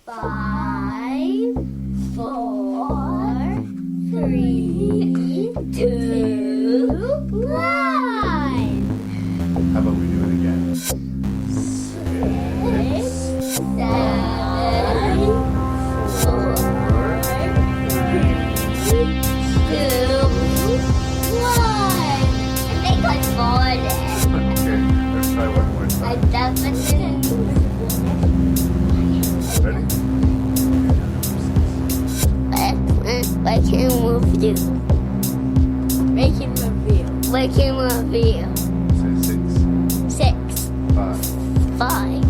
5, 4, 3, 2, 1. How about we do it again? 6, 7, 4, 3, 2, 1. I think I followed it. Okay, let's try one more I time. definitely. Ready? I can move you. Making review. Say 6, 6, 5, 5,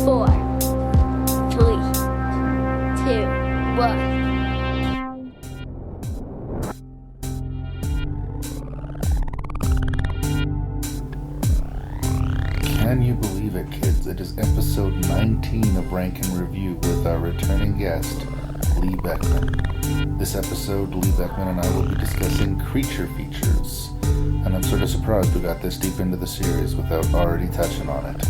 4, 3, 2, 1. Can you believe it, kids? It is episode 19 of RankNReview with our returning guest, Lee Beckmann. This episode, Lee Beckmann and I will be discussing creature features. And I'm sort of surprised we got this deep into the series without already touching on it.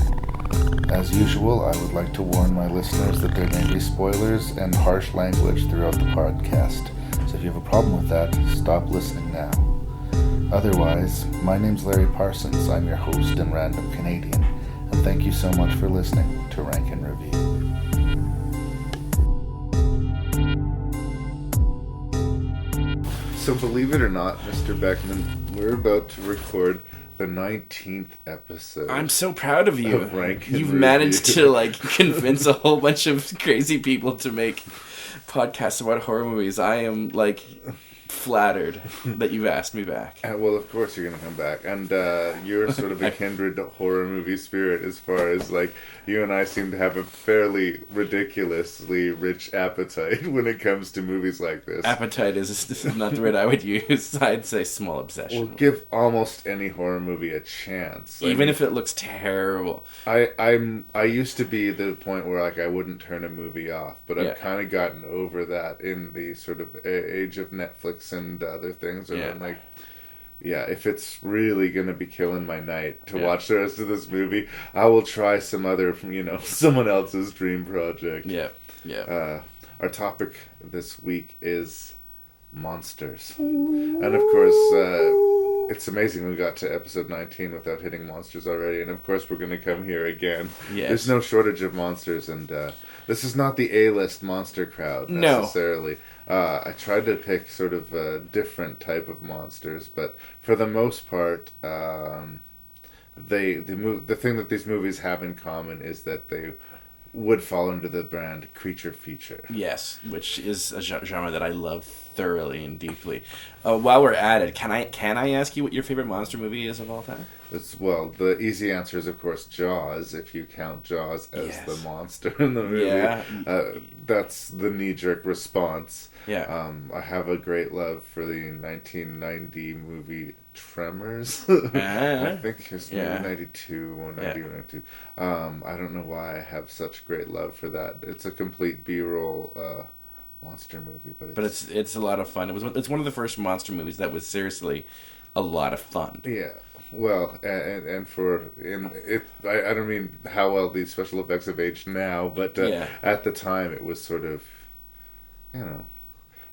As usual, I would like to warn my listeners that there may be spoilers and harsh language throughout the podcast. So if you have a problem with that, stop listening now. Otherwise, my name's Larry Parsons. I'm your host and random Canadian, and thank you so much for listening to RankNReview. So believe it or not, Mr. Beckmann, we're about to record the 19th episode. I'm so proud of you. Of RankNReview. You've managed to convince a whole bunch of crazy people to make podcasts about horror movies. I am flattered that you've asked me back. Well, of course you're going to come back. And you're sort of a kindred horror movie spirit as far as, you and I seem to have a fairly ridiculously rich appetite when it comes to movies like this. Appetite is not the word I would use. I'd say small obsession. Well, give almost any horror movie a chance. Even if it looks terrible. I used to be the point where, I wouldn't turn a movie off, but I've kind of gotten over that in the sort of age of Netflix and other things, I'm if it's really gonna be killing my night to watch the rest of this movie, I will try some other, someone else's dream project. Our topic this week is monsters, and of course, it's amazing we got to episode 19 without hitting monsters already, and of course we're gonna come here again. Yes. There's no shortage of monsters, and this is not the A-list monster crowd necessarily. No. I tried to pick sort of a different type of monsters, but for the most part, the thing that these movies have in common is that they would fall under the brand creature feature. Yes, which is a genre that I love thoroughly and deeply. While we're at it, can I ask you what your favorite monster movie is of all time? The easy answer is, of course, Jaws, if you count Jaws as the monster in the movie. Yeah. That's the knee-jerk response. Yeah. I have a great love for the 1990 movie Tremors. I think it was 92 or 90 or 92. I don't know why I have such great love for that. It's a complete B-roll monster movie, but it's a lot of fun. It's one of the first monster movies that was seriously a lot of fun. Yeah. Well, I don't mean how well these special effects have aged now, but at the time it was sort of,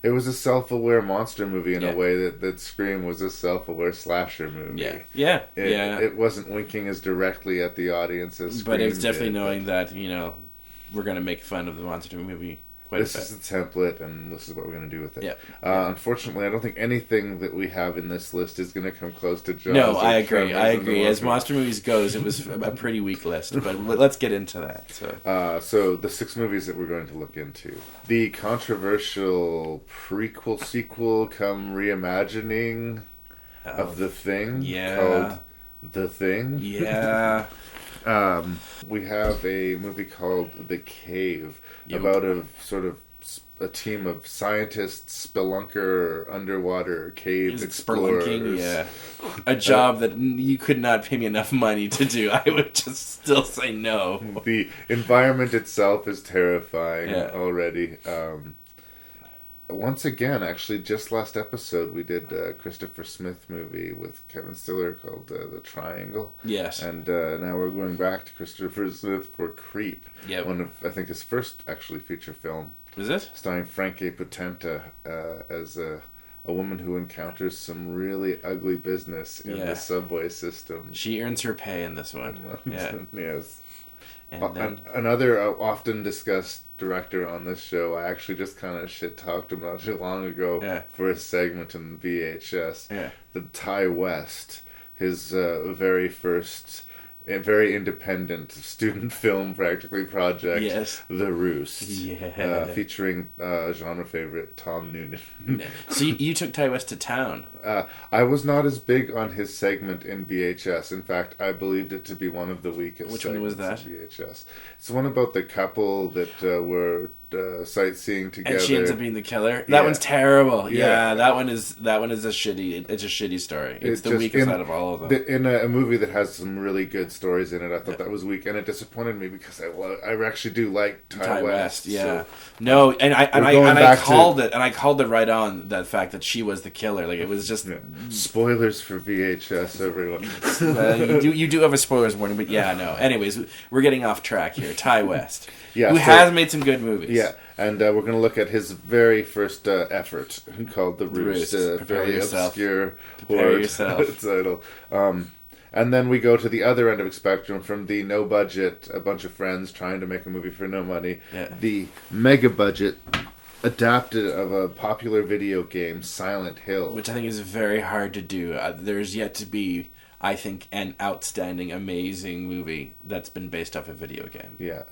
it was a self-aware monster movie in a way that Scream was a self-aware slasher movie. It wasn't winking as directly at the audience as Scream but it was definitely did, knowing that, we're going to make fun of the monster movie. This is the template, and this is what we're going to do with it. Unfortunately, I don't think anything that we have in this list is going to come close to Jaws. No, I agree. As monster movies goes, it was a pretty weak list, but let's get into that. So the 6 movies that we're going to look into. The controversial prequel, sequel, come reimagining of The Thing, called The Thing. Yeah. We have a movie called The Cave, about a team of scientists, spelunker, underwater cave explorers. Spelunking, a job that you could not pay me enough money to do. I would just still say no. The environment itself is terrifying already. once again, actually, just last episode, we did a Christopher Smith movie with Kevin Stiller called The Triangle. Yes. And now we're going back to Christopher Smith for Creep. Yep. One of, I think, his first actually feature film. Is it? Starring Frankie Potenta as a woman who encounters some really ugly business in the subway system. She earns her pay in this one. Yeah. Yes. And then... Another often discussed director on this show, I actually just kind of shit-talked him not too long ago for a segment in VHS. Yeah. The Ty West, his very first... a very independent student film, practically, project, The Roost, featuring genre favorite Tom Noonan. So you took Ty West to town. I was not as big on his segment in VHS. In fact, I believed it to be one of the weakest. Which one was that? In VHS. It's one about the couple that were sightseeing together, and she ends up being the killer. That one's terrible. Yeah, that one is a shitty story. It's the weakest out of all of them. In a movie that has some really good stories in it, I thought that was weak, and it disappointed me because I actually do like Ty West. Yeah, so no, and I called it right on that fact that she was the killer. Like it was just spoilers for VHS, everyone. You do have a spoilers warning, but no. Anyways, we're getting off track here. Ty West, who has made some good movies. Yeah, and we're going to look at his very first effort called The Roost. Very obscure horror title. And then we go to the other end of the spectrum, from the no budget, a bunch of friends trying to make a movie for no money, the mega budget adapted of a popular video game, Silent Hill. Which I think is very hard to do. There's yet to be, I think, an outstanding, amazing movie that's been based off a video game. Yeah.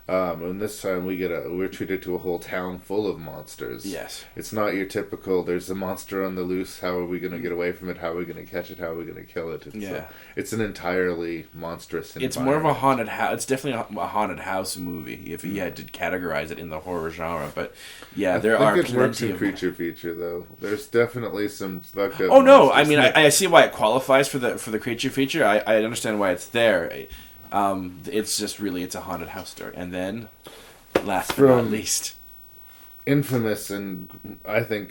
And this time we're treated to a whole town full of monsters. Yes. It's not your typical, there's a monster on the loose, how are we going to get away from it, how are we going to catch it, how are we going to kill it? It's an entirely monstrous environment. It's more of a haunted house. It's definitely a haunted house movie, if you had to categorize it in the horror genre. But there are plenty of... I think it works in creature feature, though. There's definitely some fucked up... Oh, no, I mean, I see why it qualifies for the creature feature. I understand why it's there. It's just really, it's a haunted house story. And then, last but not least, infamous and I think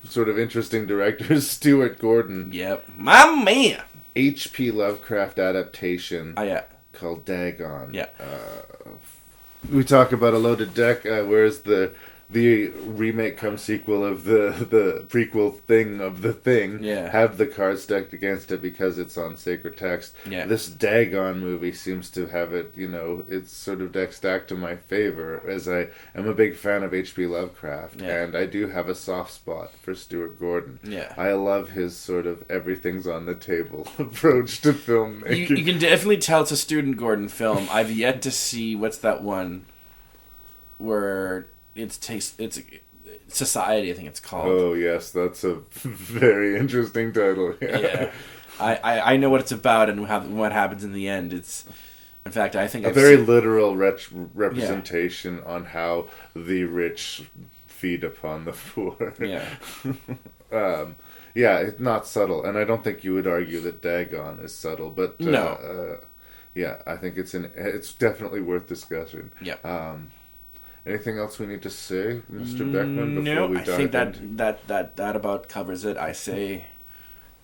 sort of interesting director Stuart Gordon. Yep, my man. H.P. Lovecraft adaptation. Called Dagon. Yeah. We talk about a loaded deck, whereas the remake come sequel of the prequel thing of The Thing have the cards stacked against it because it's on sacred text. Yeah. This Dagon movie seems to have it, it's sort of deck stacked to my favor, as I am a big fan of H.P. Lovecraft, and I do have a soft spot for Stuart Gordon. Yeah. I love his sort of everything's on the table approach to filmmaking. You can definitely tell it's a Stuart Gordon film. I've yet to see, what's that one where... It's Society, I think it's called. Oh yes, that's a very interesting title. Yeah, I know what it's about and what happens in the end. It's, in fact, I think a very literal representation on how the rich feed upon the poor. Yeah. It's not subtle, and I don't think you would argue that Dagon is subtle, but no. I think it's definitely worth discussing. Yeah. Anything else we need to say, Mr. Beckmann, before we dive in? I think that about covers it. I say,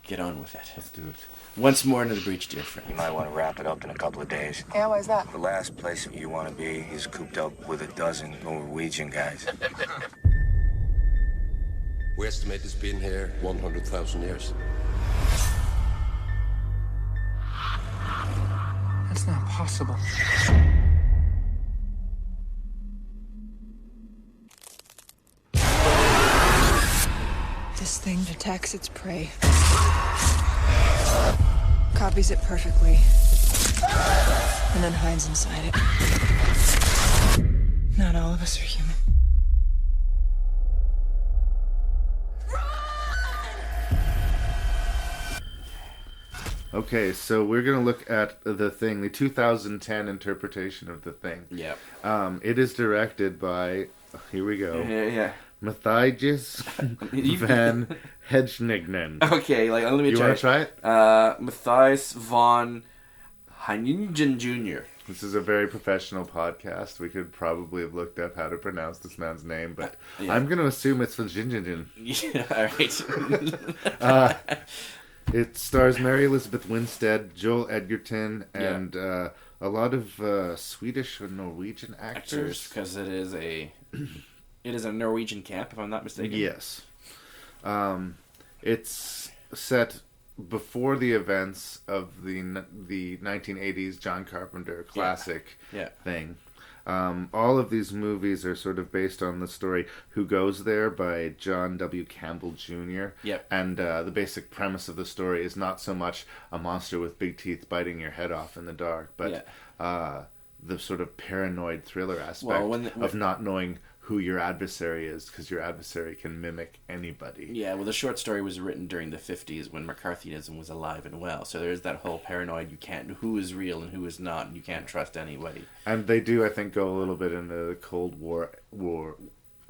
get on with it. Let's do it. Once more into the breach, dear friend. You might want to wrap it up in a couple of days. Yeah, why is that? The last place you want to be is cooped up with a dozen Norwegian guys. We estimate it's been here 100,000 years. That's not possible. This thing detects its prey. Copies it perfectly. And then hides inside it. Not all of us are human. Okay, so we're going to look at The Thing, the 2010 interpretation of The Thing. Yeah. It is directed by, here we go. Yeah. Matthias van Hedgningen. Okay, let me try. You want to try it? Matthias von Heiningen Jr. This is a very professional podcast. We could probably have looked up how to pronounce this man's name, but I'm going to assume it's Vajinjin. Yeah, all right. It stars Mary Elizabeth Winstead, Joel Edgerton, and a lot of Swedish or Norwegian actors. Because it is a Norwegian camp, if I'm not mistaken. Yes. It's set before the events of the 1980s John Carpenter classic thing. All of these movies are sort of based on the story Who Goes There by John W. Campbell Jr. Yep. And the basic premise of the story is not so much a monster with big teeth biting your head off in the dark, but the sort of paranoid thriller aspect of not knowing who your adversary is, because your adversary can mimic anybody. Yeah, well, the short story was written during the 50s when McCarthyism was alive and well. So there's that whole paranoid, who is real and who is not, and you can't trust anybody. And they do, I think, go a little bit into the Cold War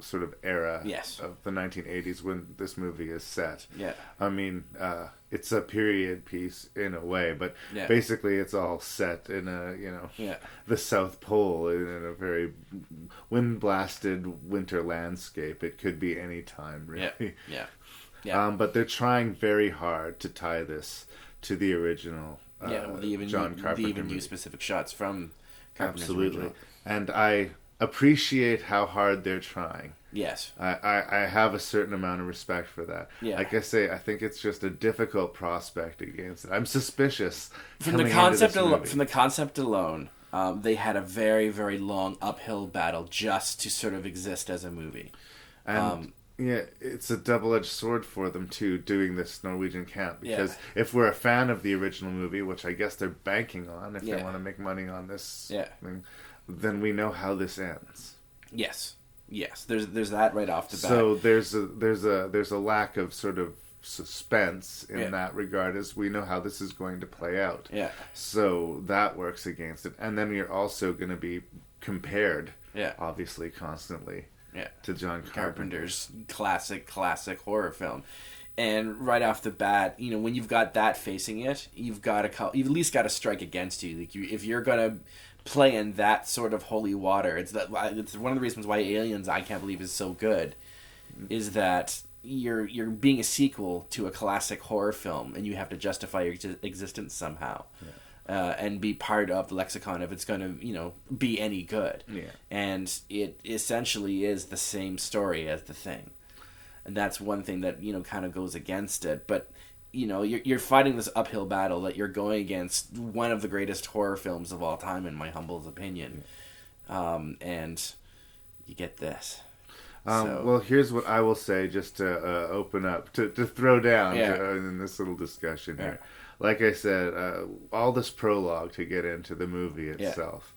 sort of era of the 1980s when this movie is set. Yeah. I mean, it's a period piece in a way, but basically it's all set in the South Pole in a very wind-blasted winter landscape. It could be any time, really. Yeah. But they're trying very hard to tie this to the original John Carpenter They even movie. use specific shots from Carpenter's Absolutely. original. And I appreciate how hard they're trying. Yes. I have a certain amount of respect for that. Yeah. Like I say, I think it's just a difficult prospect against it. I'm suspicious From the concept alone, they had a very, very long uphill battle just to sort of exist as a movie. And it's a double-edged sword for them too, doing this Norwegian camp, because if we're a fan of the original movie, which I guess they're banking on if they want to make money on this thing, then we know how this ends. Yes. There's that right off the bat. So there's a lack of sort of suspense in that regard, as we know how this is going to play out. Yeah. So that works against it, and then you're also going to be compared, obviously, constantly, to John Carpenter's classic horror film. And right off the bat, when you've got that facing it, you've at least got to strike against you. Like if you're gonna play in that sort of holy water, it's one of the reasons why Aliens, I can't believe, is so good, is that you're being a sequel to a classic horror film, and you have to justify your existence somehow, and be part of the lexicon if it's going to be any good. Yeah. And it essentially is the same story as The Thing. And that's one thing that, kind of goes against it. But, you're fighting this uphill battle that you're going against one of the greatest horror films of all time, in my humble opinion. And you get this. Well, here's what I will say, just to open up, to throw down in this little discussion here. Like I said, all this prologue to get into the movie itself.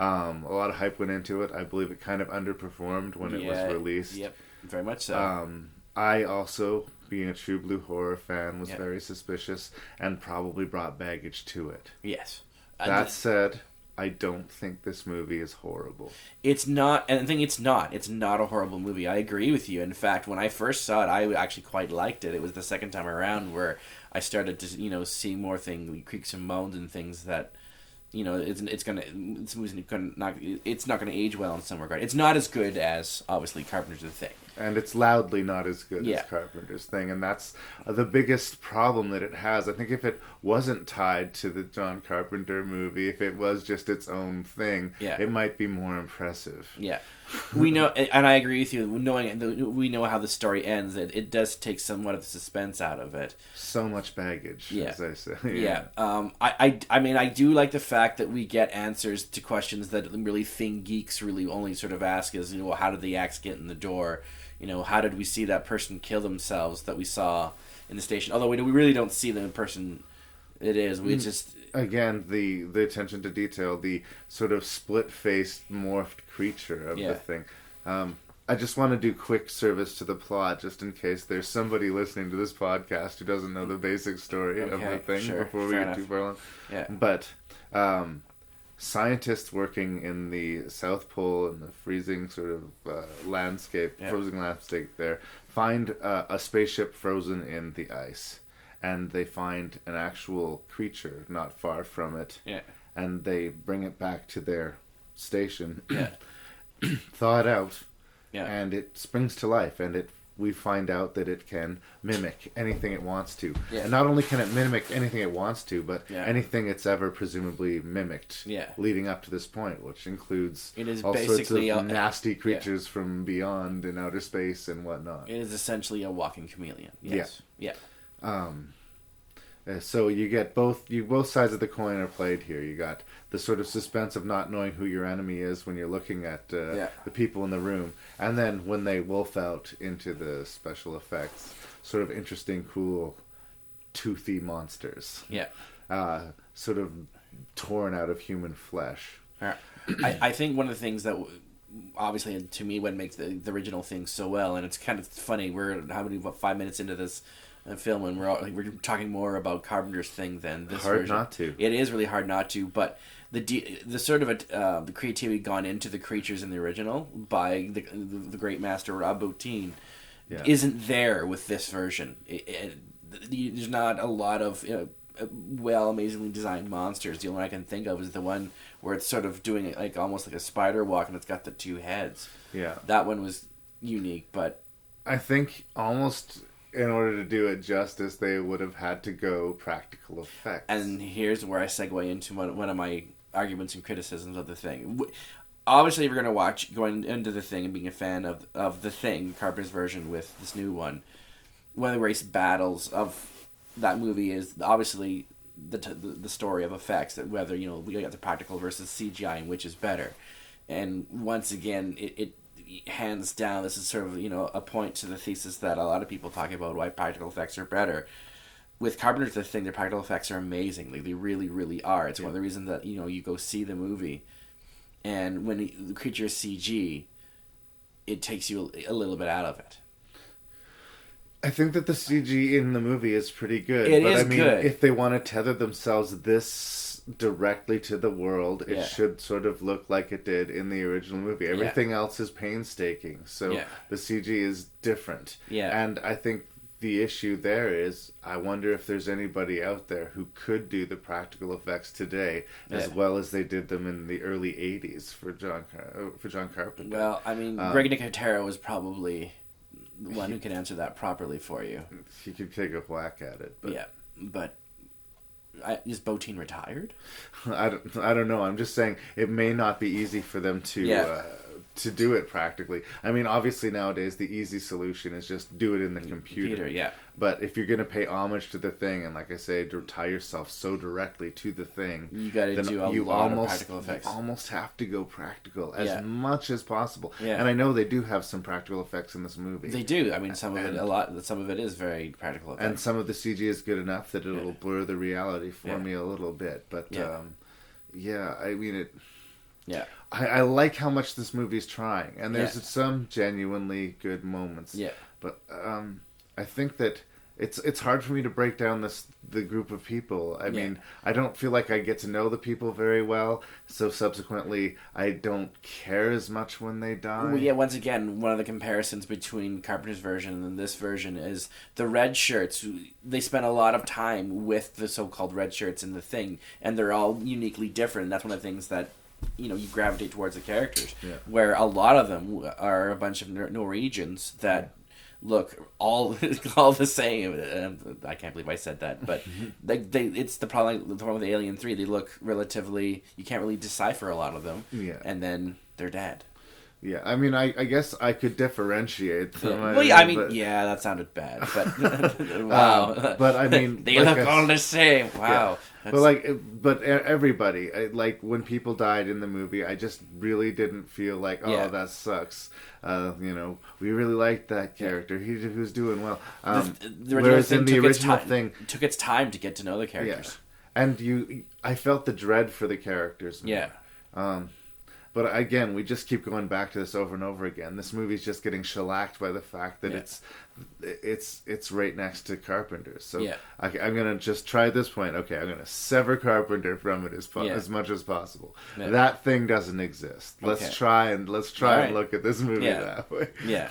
A lot of hype went into it. I believe it kind of underperformed when it was released. Yep. Very much so. I also, being a true blue horror fan, was very suspicious and probably brought baggage to it. Yes. That said, I don't think this movie is horrible. It's not, and I think it's not. It's not a horrible movie. I agree with you. In fact, when I first saw it, I actually quite liked it. It was the second time around where I started to, see more creaks and moans and things that, it's not gonna age well in some regard. It's not as good as obviously Carpenter's The Thing, and it's loudly not as good as Carpenter's Thing, and that's the biggest problem that it has. I think if it wasn't tied to the John Carpenter movie, if it was just its own thing, it might be more impressive. Yeah. We know, and I agree with you. We know how the story ends. It does take somewhat of the suspense out of it. So much baggage, as I say. I mean, I do like the fact that we get answers to questions that really Thing geeks really only sort of ask: is how did the axe get in the door? How did we see that person kill themselves that we saw in the station? Although we really don't see them in person. We just. Again, the attention to detail, the sort of split-faced, morphed creature of the thing. I just want to do quick service to the plot, just in case there's somebody listening to this podcast who doesn't know the basic story of the thing before we get too far along. Yeah. But scientists working in the South Pole in the freezing sort of frozen landscape there, find a spaceship frozen in the ice. And they find an actual creature not far from it. Yeah. and they bring it back to their station, Yeah. thaw it out, Yeah. and it springs to life, and we find out that it can mimic anything it wants to. Yeah. And not only can it mimic anything it wants to, but Yeah. anything it's ever presumably mimicked Yeah. leading up to this point, which includes It is all sorts basically of a- nasty creatures from beyond in outer space and whatnot. It is essentially a walking chameleon. Yes. Yeah. So you get both sides of the coin are played here. You got the sort of suspense of not knowing who your enemy is when you're looking at the people in the room, and then when they wolf out into the special effects, sort of interesting, cool, toothy monsters. Yeah. Sort of torn out of human flesh. I think one of the things that obviously to me what makes the original thing so well, and it's kind of funny, we're about 5 minutes into this film, and we're talking more about Carpenter's thing than this Hard version. not to. It is really hard not to, but the sort of the creativity gone into the creatures in the original by the great master Rob Bottin isn't there with this version. There's not a lot of amazingly designed monsters. The only one I can think of is the one where it's sort of doing like almost like a spider walk, and it's got the two heads. Yeah, that one was unique, but I think almost in order to do it justice, they would have had to go practical effects. And here's where I segue into one of my arguments and criticisms of the thing. Obviously, if you're going into the thing and being a fan of the thing, Carpenter's version with this new one, one of the race battles of that movie is obviously the story of effects, that whether we got the practical versus CGI and which is better. And once again, it hands down, this is sort of a point to the thesis that a lot of people talk about why practical effects are better. With Carpenter's The Thing, the practical effects are amazing. Like, they really, really are. It's one of the reasons that you go see the movie, and when the creature is CG, it takes you a little bit out of it. I think that the CG in the movie is pretty good. It is good. If they want to tether themselves this directly to the world, it should sort of look like it did in the original movie. Everything else is painstaking, so the CG is different. Yeah. And I think the issue there is, I wonder if there's anybody out there who could do the practical effects today as well as they did them in the early 80s for John Carpenter. Well, I mean, Greg Nicotero was probably the one who can answer that properly for you. He could take a whack at it. But. Yeah, but is Bottin retired? I don't know. I'm just saying it may not be easy for them to do it practically. I mean, obviously nowadays the easy solution is just do it in the computer. Yeah. But if you're going to pay homage to the thing, and like I say, to tie yourself so directly to the thing, you got to do a lot of practical effects. You almost have to go practical as much as possible. Yeah. And I know they do have some practical effects in this movie. They do. I mean, some of it is very practical effects. And some of the CG is good enough that it'll blur the reality for me a little bit. But I mean it. Yeah. I like how much this movie is trying, and there's some genuinely good moments. Yeah. But I think that it's hard for me to break down the group of people. I mean, I don't feel like I get to know the people very well, so subsequently I don't care as much when they die. Well, yeah, once again, one of the comparisons between Carpenter's version and this version is the red shirts. They spent a lot of time with the so-called red shirts in the thing, and they're all uniquely different. And that's one of the things that you gravitate towards the characters, where a lot of them are a bunch of Norwegians that look all the same. I can't believe I said that, but it's the problem with Alien 3. They look relatively, you can't really decipher a lot of them, and then they're dead. Yeah, I mean, I guess I could differentiate them. Well, yeah, I mean, that sounded bad, but wow. But I mean, they look all the same. Wow. Yeah. But everybody, like when people died in the movie, I just really didn't feel like, that sucks. We really liked that character. He was doing well. Whereas in the original thing, took its time to get to know the characters. Yeah. And I felt the dread for the characters more. Yeah. But again, we just keep going back to this over and over again. This movie's just getting shellacked by the fact that it's right next to Carpenter. So I'm gonna just try at this point. Okay, I'm gonna sever Carpenter from it as much as possible. Yeah. That thing doesn't exist. Let's try and look at this movie that way. Yeah.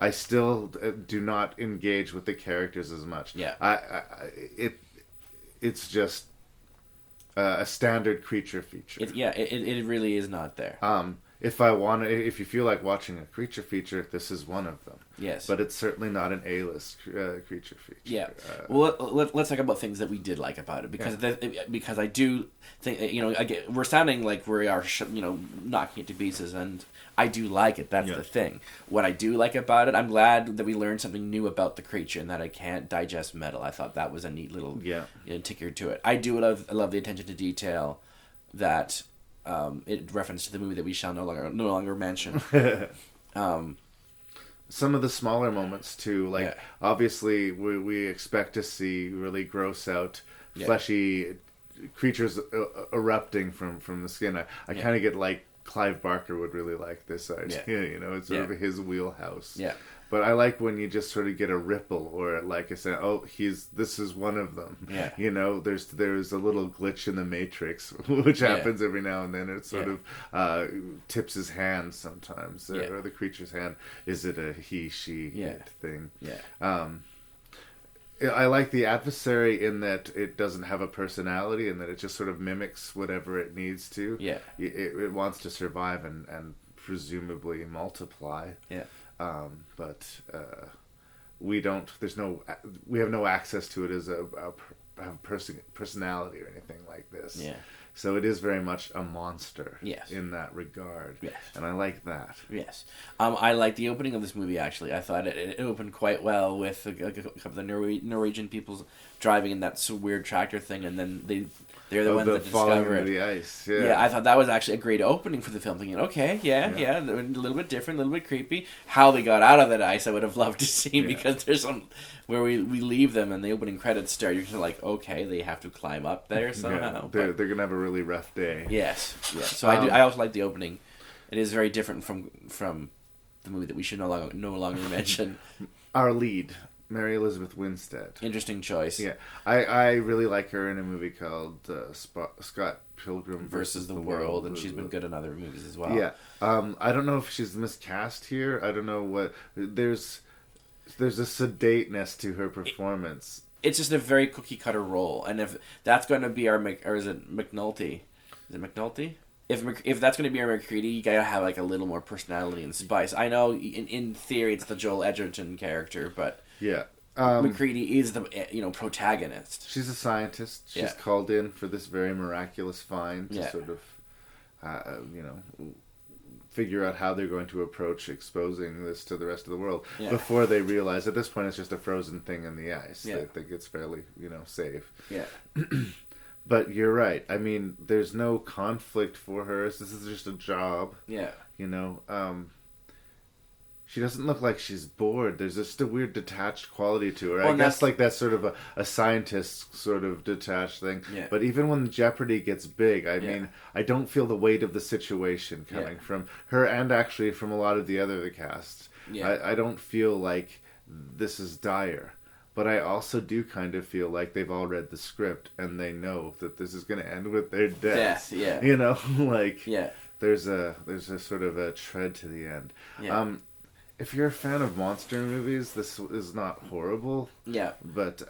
I still do not engage with the characters as much. Yeah. It's just. a standard creature feature. It really is not there. If you feel like watching a creature feature, this is one of them. Yes. But it's certainly not an A-list creature feature. Yeah. Well, let's talk about things that we did like about it, because I do think, again, we're sounding like we are, knocking it to pieces, and I do like it. That's the thing. What I do like about it, I'm glad that we learned something new about the creature and that it can't digest metal. I thought that was a neat little ticker to it. I love the attention to detail that it referenced to the movie that we shall no longer mention. Some of the smaller moments too, obviously we expect to see really gross out, fleshy creatures erupting from the skin. I kind of get like Clive Barker would really like this idea. It's sort of his wheelhouse. Yeah. But I like when you just sort of get a ripple, or like I said, this is one of them. Yeah. There's a little glitch in the Matrix, which happens every now and then. It sort of tips his hand sometimes, or the creature's hand. Is it a he, she thing? Yeah. I like the adversary in that it doesn't have a personality, and that it just sort of mimics whatever it needs to. Yeah. It wants to survive and presumably multiply. Yeah. But we don't. We have no access to it as a personality or anything like this. Yeah. So it is very much a monster. Yes. In that regard. Yes. And I like that. Yes. I like the opening of this movie. Actually, I thought it opened quite well with a couple of the Norwegian people driving in that weird tractor thing, and then they're the ones that discover it. The ice. Yeah. I thought that was actually a great opening for the film. Thinking, okay, a little bit different, a little bit creepy. How they got out of that ice, I would have loved to see, because there's some where we leave them and the opening credits start. You're just like, okay, they have to climb up there somehow. They're gonna have a really rough day. Yes. So I also like the opening. It is very different from the movie that we should no longer mention. Our lead, Mary Elizabeth Winstead. Interesting choice. Yeah, I really like her in a movie called Scott Pilgrim versus the World, and she's been good in other movies as well. Yeah, I don't know if she's miscast here. I don't know what. There's a sedateness to her performance. It's just a very cookie cutter role, and if that's going to be or is it McNulty? Is it McNulty? If that's going to be our McCready, you gotta have like a little more personality and spice. I know in theory it's the Joel Edgerton character, but yeah, McCready is the protagonist. She's a scientist. She's called in for this very miraculous find to sort of, figure out how they're going to approach exposing this to the rest of the world before they realize at this point it's just a frozen thing in the ice. They think it's fairly safe. Yeah. But you're right. I mean, there's no conflict for her. This is just a job. Yeah. She doesn't look like she's bored. There's just a weird detached quality to her. I guess like that's sort of a scientist sort of detached thing. Yeah. But even when Jeopardy gets big, I mean, I don't feel the weight of the situation coming from her and actually from a lot of the other casts. Yeah. I don't feel like this is dire. But I also do kind of feel like they've all read the script and they know that this is going to end with their death. Yeah. There's a sort of a tread to the end. Yeah. If you're a fan of monster movies, this is not horrible. Yeah. But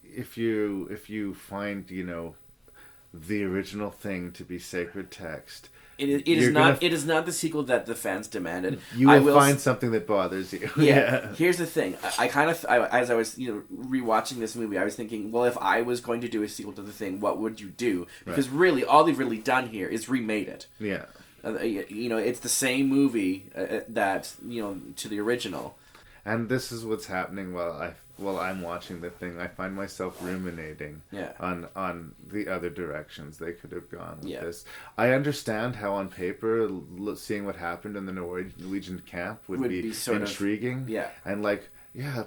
if you find the original thing to be sacred text. It is not the sequel that the fans demanded. You will find something that bothers you. Yeah. Here's the thing. As I was rewatching this movie, I was thinking, well, if I was going to do a sequel to The Thing, what would you do? Because really, all they've really done here is remade it. Yeah. It's the same movie that to the original. And this is what's happening while I'm watching The Thing. I find myself ruminating on the other directions they could have gone with this. I understand how on paper seeing what happened in the Norwegian camp would be intriguing. And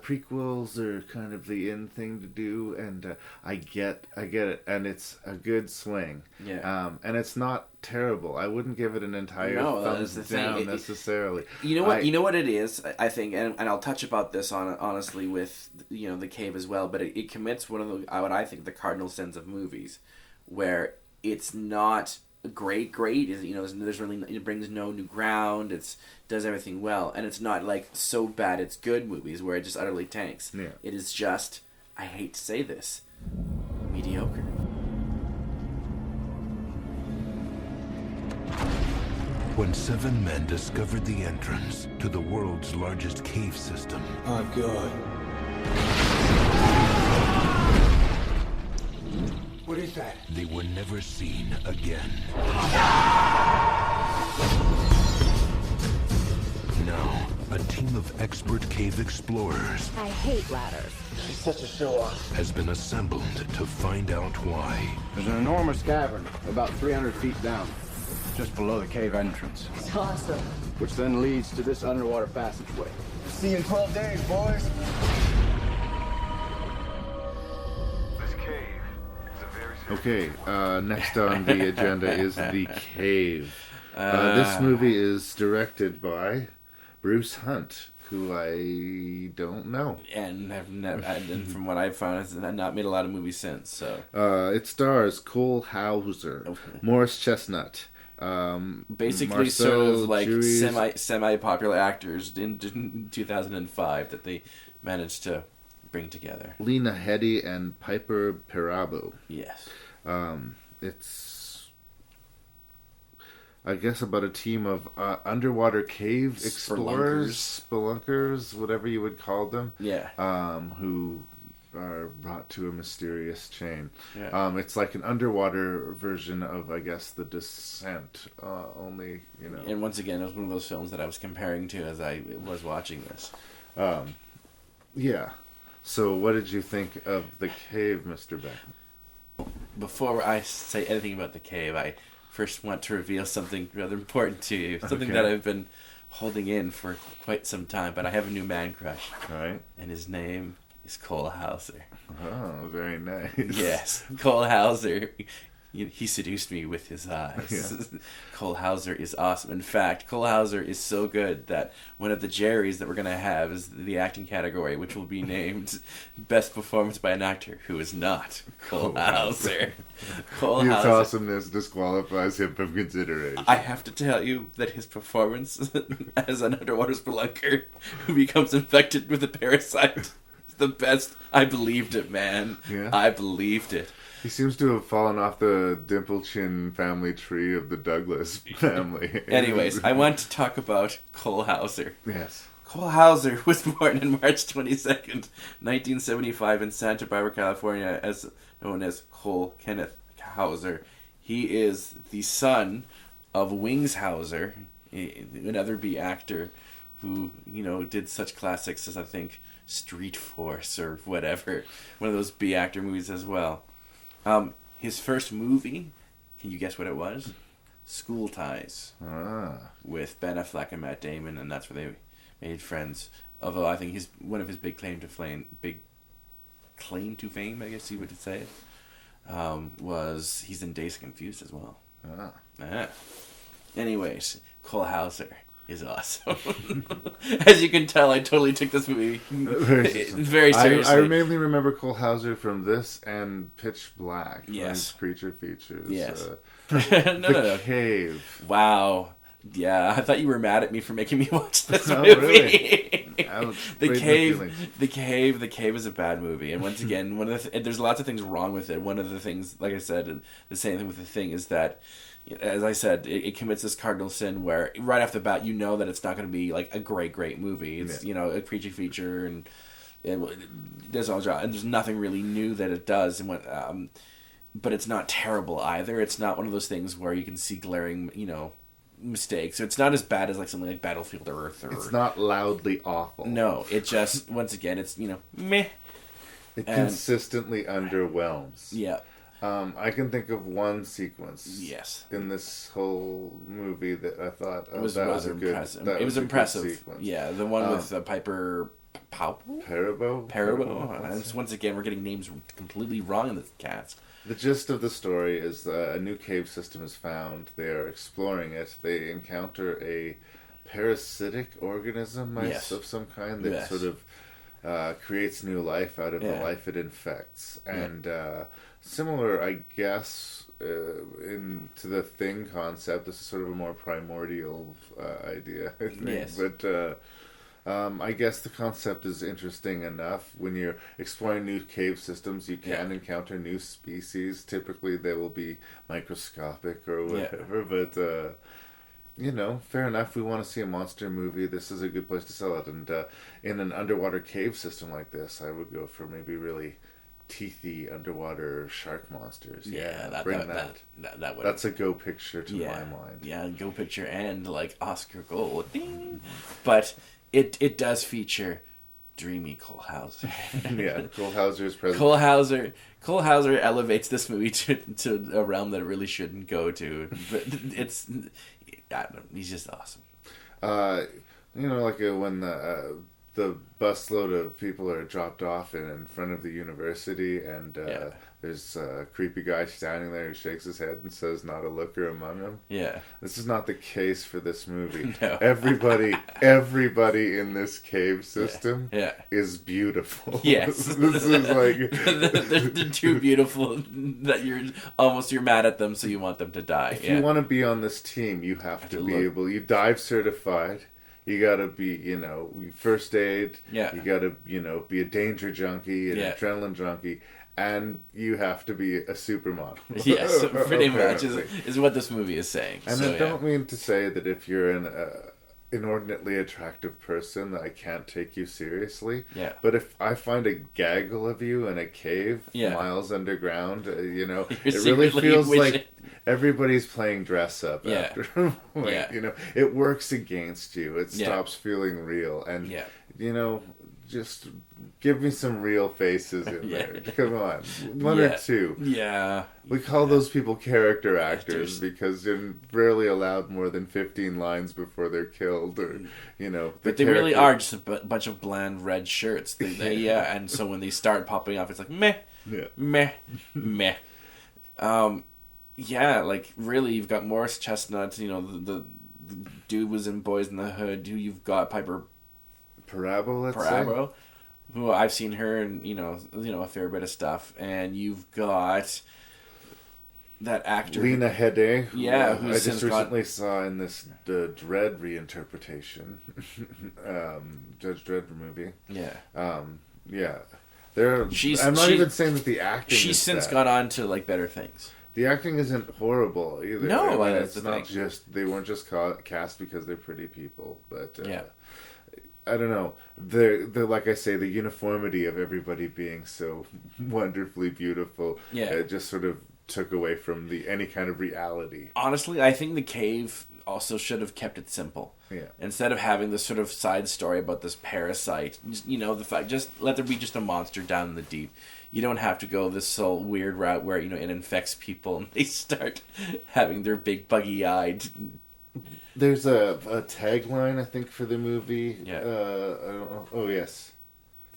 prequels are kind of the in thing to do, and I get it, and it's a good swing. Yeah. And it's not terrible. I wouldn't give it an entire thumbs down necessarily. You know what it is, I think, and I'll touch about this honestly with The Cave as well, but it commits one of what I think the cardinal sins of movies, where it's not great. There's really, it brings no new ground. It does everything well, and it's not like so bad it's good movies where it just utterly tanks. Yeah. It is just, I hate to say this, mediocre. when 7 men discovered the entrance to the world's largest cave system. Oh, God. What is that? They were never seen again. Now, a team of expert cave explorers I hate ladders. She's such a show-off. has been assembled to find out why. There's an enormous cavern about 300 feet down, just below the cave entrance. It's awesome. Which then leads to this underwater passageway. See you in 12 days, boys. Okay, next on the agenda is The Cave. This movie is directed by Bruce Hunt, who I don't know. And and from what I've found, has not made a lot of movies since. So it stars Cole Hauser, Morris Chestnut, basically Marcel sort of like Juries. semi popular actors in 2005 that they managed to bring together. Lena Headey and Piper Perabo. Yes. It's, I guess, about a team of underwater cave explorers, spelunkers, whatever you would call them. Yeah. Who are brought to a mysterious chain. Yeah. It's like an underwater version of, I guess, The Descent. Only, you know. And once again, it was one of those films that I was comparing to as I was watching this. Yeah. So, what did you think of The Cave, Mr. Beckmann? Before I say anything about The Cave, I first want to reveal something rather important to you. Something Okay. that I've been holding in for quite some time, but I have a new man crush. All right. And his name is Cole Hauser. Oh, very nice. Yes, Cole Hauser. He seduced me with his eyes. Yeah. Cole Hauser is awesome. In fact, Cole Hauser is so good that one of the Jerrys that we're going to have is the acting category, which will be named Best Performance by an Actor Who Is Not Cole Hauser. Cole His Hauser. awesomeness disqualifies him from consideration. I have to tell you that his performance as an underwater spelunker who becomes infected with a parasite is the best. I believed it, man. Yeah. I believed it. He seems to have fallen off the dimple chin family tree of the Douglas family. Anyways, I want to talk about Cole Hauser. Yes. Cole Hauser was born on March 22nd, 1975 in Santa Barbara, California, as known as Cole Kenneth Hauser. He is the son of Wings Hauser, another B actor who, you know, did such classics as, I think, Street Force or whatever. One of those B actor movies as well. His first movie, can you guess what it was? School Ties. With Ben Affleck and Matt Damon, and that's where they made friends. Although I think one of his big claim to fame, I guess you would say it, was he's in Dazed and Confused as well. Anyways, Cole Hauser is awesome. As you can tell, I totally took this movie very seriously. I mainly remember Cole Hauser from this and Pitch Black. Yes. Creature features. Yes. The Cave. Wow. Yeah, I thought you were mad at me for making me watch this Oh, movie. really? Ouch. The Brave Cave is a bad movie, and once again, there's lots of things wrong with it. One of the things, like I said, the same thing with the thing is that, as I said, it commits this cardinal sin where right off the bat you know that it's not going to be like a great movie. It's a creature feature and it does all the job, and there's nothing really new that it does. And but it's not terrible either. It's not one of those things where you can see glaring, mistakes. So it's not as bad as like something like Battlefield Earth. It's not loudly awful. No, it just once again it's meh. It consistently underwhelms. Yeah. I can think of one sequence. Yes. In this whole movie that I thought It was that was rather a good. impressive. That It was a good impressive. sequence. Yeah, the one with Piper Parabo. And once again, we're getting names completely wrong in this cast. The gist of the story is a new cave system is found. They are exploring it. They encounter a parasitic organism of some kind that sort of creates new life out of the life it infects. And similar, I guess, to the Thing concept, this is sort of a more primordial idea, I think. Yes. But I guess the concept is interesting enough. When you're exploring new cave systems, you can encounter new species. Typically, they will be microscopic or whatever, but fair enough. We want to see a monster movie. This is a good place to sell it. And in an underwater cave system like this, I would go for maybe really teethy underwater shark monsters. Bring that. That would. That's a go picture to my mind. Yeah, go picture and like Oscar gold. Ding. But it does feature dreamy Cole Hauser. Yeah, Cole Hauser's present. Cole Hauser elevates this movie to a realm that it really shouldn't go to. But I don't know, he's just awesome. Like when the busload of people are dropped off in front of the university, and there's a creepy guy standing there who shakes his head and says, "Not a looker among them." Yeah. This is not the case for this movie. No. Everybody in this cave system is beautiful. Yes. This is like... they're too beautiful that you're mad at them, so you want them to die. If you want to be on this team, you have to be able... You dive certified. You gotta be, first aid. Yeah. You gotta, be a danger junkie, an adrenaline junkie, and you have to be a supermodel. Yes, pretty much is what this movie is saying. And I don't mean to say that if you're an inordinately attractive person that I can't take you seriously. Yeah. But if I find a gaggle of you in a cave miles underground, it really feels like everybody's playing dress up after a point. It works against you. It stops feeling real. And, just give me some real faces in there. Come on. One or two. Yeah. We call those people character actors because they're rarely allowed more than 15 lines before they're killed, or, But they really are just a bunch of bland red shirts. And so when they start popping off, it's like, meh, meh, meh. Like, really, you've got Morris Chestnut, the dude was in Boys in the Hood, who you've got Piper Perabo, who I've seen her in, a fair bit of stuff. And you've got that actor Lena Headey, who I just recently saw in this Dredd reinterpretation, Judge Dredd movie. I'm not even saying that the acting. She's since gone on to like better things. The acting isn't horrible either. No, it's not just they weren't just cast because they're pretty people, but I don't know. They're like I say, the uniformity of everybody being so wonderfully beautiful. It just sort of took away from any kind of reality. Honestly, I think The Cave also should have kept it simple. Yeah. Instead of having this sort of side story about this parasite, just let there be just a monster down in the deep. You don't have to go this whole weird route where it infects people and they start having their big buggy-eyed. There's a tagline, I think, for the movie. Yeah. I don't know. Oh, yes.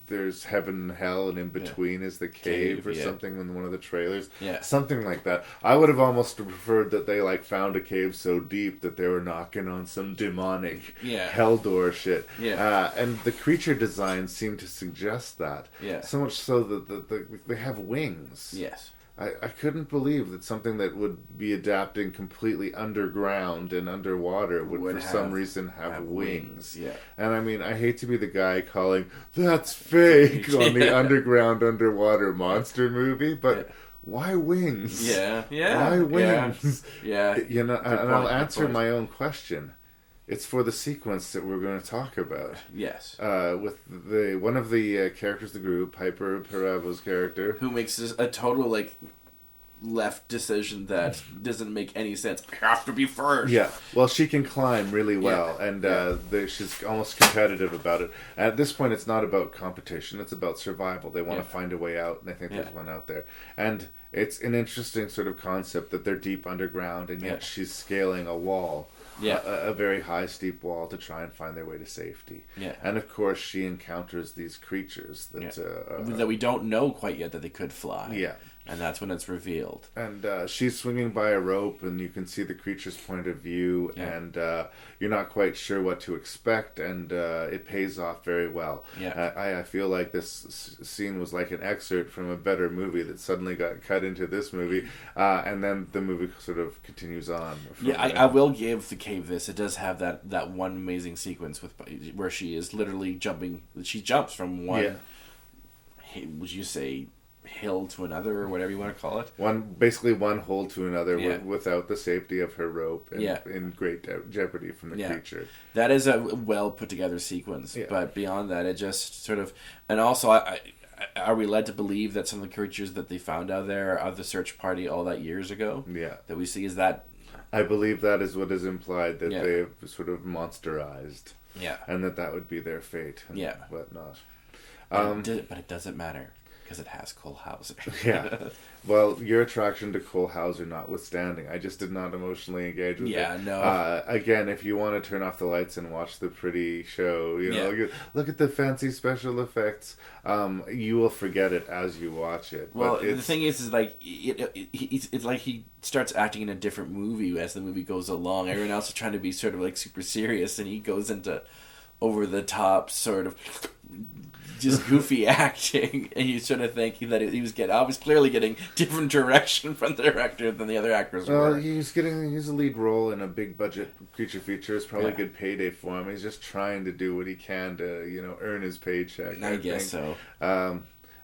There's heaven and hell, and in between is the cave or something in one of the trailers. Yeah. Something like that. I would have almost preferred that they found a cave so deep that they were knocking on some demonic hell door shit. Yeah. And the creature designs seem to suggest that. Yeah. So much so that they have wings. Yes. I couldn't believe that something that would be adapting completely underground and underwater would for some reason have wings. Yeah. And I mean, I hate to be the guy calling, that's fake, on the underground underwater monster movie, but why wings? Yeah. Why wings? Yeah. And I'll answer my own question. It's for the sequence that we're going to talk about. Yes. With one of the characters of the group, Piper Parabo's character, who makes a total left decision that doesn't make any sense. I have to be first. Yeah. Well, she can climb really well, and she's almost competitive about it. At this point, it's not about competition; it's about survival. They want to find a way out, and I think there's one out there. And it's an interesting sort of concept that they're deep underground, and yet she's scaling a wall. Yeah. A very high, steep wall to try and find their way to safety. Yeah. And of course, she encounters these creatures that we don't know quite yet that they could fly. Yeah. And that's when it's revealed. And she's swinging by a rope, and you can see the creature's point of view, and you're not quite sure what to expect, and it pays off very well. Yeah. I feel like this scene was like an excerpt from a better movie that suddenly got cut into this movie, and then the movie sort of continues on. I will give The Cave this. It does have that one amazing sequence where she is literally jumping. She jumps from one, would you say, hill to another, or whatever you want to call it. Basically one hole to another Yeah. without the safety of her rope, and Yeah. in great jeopardy from the creature. That is a well put together sequence, but beyond that, it just sort of, and also, are we led to believe that some of the creatures that they found out there are the search party all that years ago? Yeah. That we see, is that... I believe that is what is implied, that they've sort of monsterized. Yeah. And that would be their fate and whatnot. But it doesn't matter, because it has Cole Hauser. Yeah. Well, your attraction to Cole Hauser notwithstanding, I just did not emotionally engage with it. Yeah, no. Again, if you want to turn off the lights and watch the pretty show, look at the fancy special effects, you will forget it as you watch it. Well, the thing is like, it's like he starts acting in a different movie as the movie goes along. Everyone else is trying to be sort of like super serious, and he goes into over the top sort of just goofy acting, and you sort of think that he was clearly getting different direction from the director than the other actors were. Well, he's a lead role in a big budget creature feature. It's probably a good payday for him. He's just trying to do what he can to earn his paycheck. I guess so.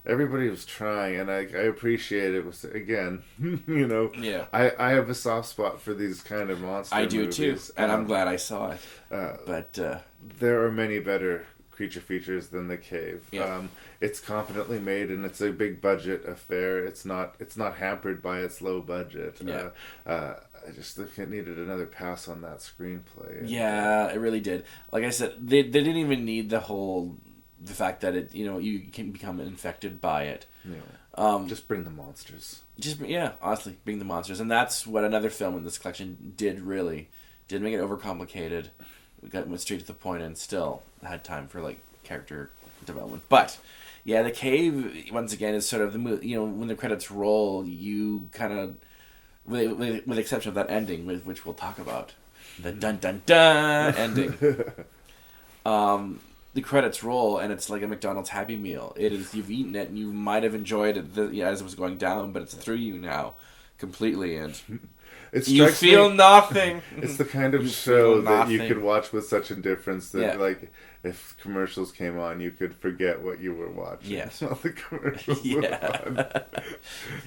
Everybody was trying, and I appreciate it. Again, Yeah. I have a soft spot for these kind of monster I do movies. too, and I'm glad I saw it. But there are many better creature features than The Cave. Yeah. It's competently made, and it's a big budget affair. It's not hampered by its low budget. Yeah. I just think it needed another pass on that screenplay. Yeah, it really did. Like I said, they didn't even need the fact that it, you can become infected by it. Yeah. Just bring the monsters. Honestly, bring the monsters, and that's what another film in this collection did. Really, didn't make it overcomplicated. We went straight to the point, and still had time for like character development. But yeah, The Cave once again is sort of when the credits roll, you kind of, with the exception of that ending, which we'll talk about, the dun dun dun ending. The credits roll, and it's like a McDonald's Happy Meal. It is, you've eaten it, and you might have enjoyed it as it was going down, but it's through you now, completely, and you feel nothing. It's the kind of show that you could watch with such indifference that, like, if commercials came on, you could forget what you were watching. Yes. While the commercials were on.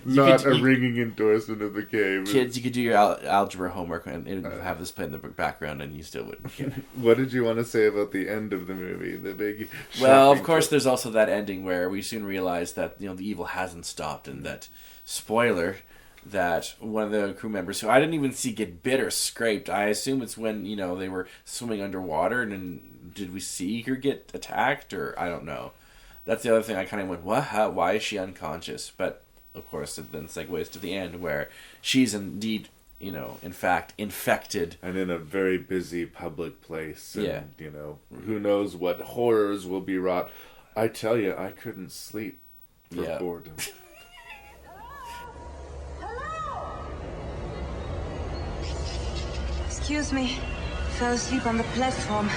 Not a ringing endorsement of The Cave. Kids, you could do your algebra homework and have this play in the background, and you still wouldn't get it. What did you want to say about the end of the movie? The big. Well, of course, there's also that ending where we soon realize that the evil hasn't stopped, and that, spoiler, that one of the crew members, who I didn't even see get bit or scraped, I assume it's when they were swimming underwater, and then did we see her get attacked, or I don't know. That's the other thing. I kind of went, what? How? Why is she unconscious? But of course, it then segues to the end where she's indeed, in fact, infected, and in a very busy public place. And, who knows what horrors will be wrought. I tell you, I couldn't sleep for boredom. Excuse me. Fell asleep on the platform.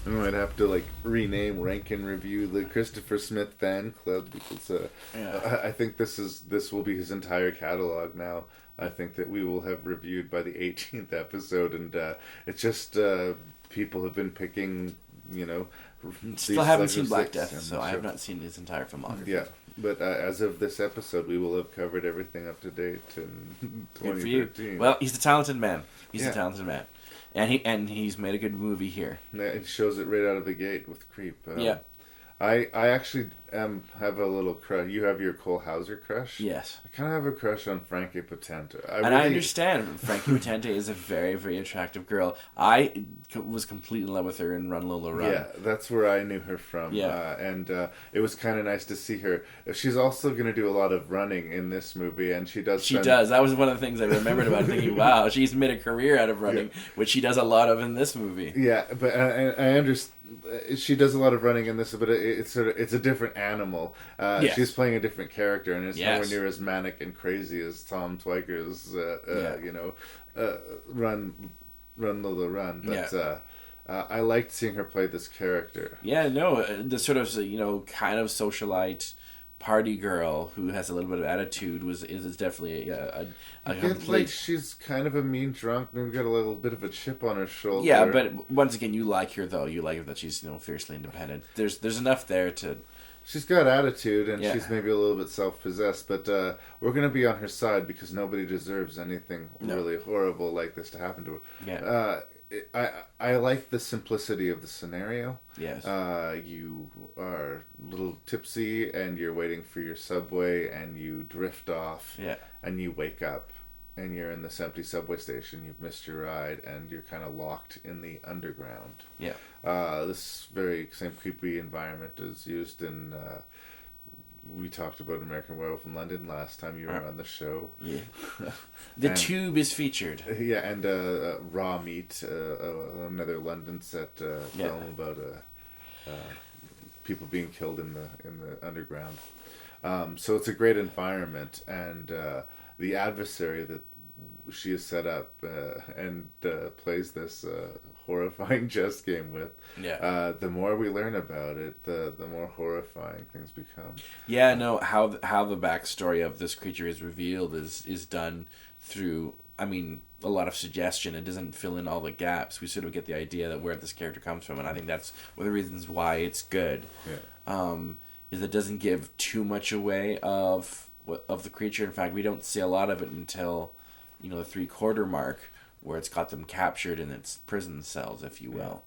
I might have to rename RankNReview the Christopher Smith Fan Club, because I think this will be his entire catalog now. I think that we will have reviewed by the 18th episode, and it's just people have been picking, Still haven't seen Black Death, so I have not seen his entire filmography. Yeah, but as of this episode, we will have covered everything up to date in 2013. Well, he's a talented man. He's a talented man. And he's made a good movie here. It shows it right out of the gate with Creep. I actually have a little crush. You have your Cole Hauser crush? Yes. I kind of have a crush on Frankie Potente. I understand. Frankie Potente is a very, very attractive girl. I was completely in love with her in Run Lola Run. Yeah, that's where I knew her from. Yeah. And it was kind of nice to see her. She's also going to do a lot of running in this movie, and she does. She does. That was one of the things I remembered about thinking, wow, she's made a career out of running, which she does a lot of in this movie. Yeah, but I understand. She does a lot of running in this, but it's a different animal. She's playing a different character, and it's nowhere near as manic and crazy as Tom Twyker's, Run Lola Run. But I liked seeing her play this character. Yeah, no, the sort of kind of socialite party girl who has a little bit of attitude is definitely a It's complete... like she's kind of a mean drunk, maybe got a little bit of a chip on her shoulder. Yeah, but once again, you like her though. You like her that she's fiercely independent. There's enough there to... She's got attitude, and Yeah. she's maybe a little bit self-possessed, but we're going to be on her side because nobody deserves anything really horrible like this to happen to her. Yeah. I like the simplicity of the scenario. Yes. You are a little tipsy, and you're waiting for your subway, and you drift off, Yeah. and you wake up, and you're in this empty subway station. You've missed your ride, and you're kind of locked in the underground. Yeah. This very same creepy environment is used in... we talked about American Werewolf in London last time you were on the show. Yeah. The Tube is featured. Yeah, and Raw Meat, another London set film about people being killed in the underground. So it's a great environment, and the adversary that she has set up and plays this horrifying chess game with. Yeah. The more we learn about it, the more horrifying things become. Yeah, no, how the backstory of this creature is revealed is done through, I mean, a lot of suggestion. It doesn't fill in all the gaps. We sort of get the idea that where this character comes from, and I think that's one of the reasons why it's good. Yeah. Is it doesn't give too much away of the creature. In fact, we don't see a lot of it until, the 3/4 mark, where it's got them captured in its prison cells, if you will.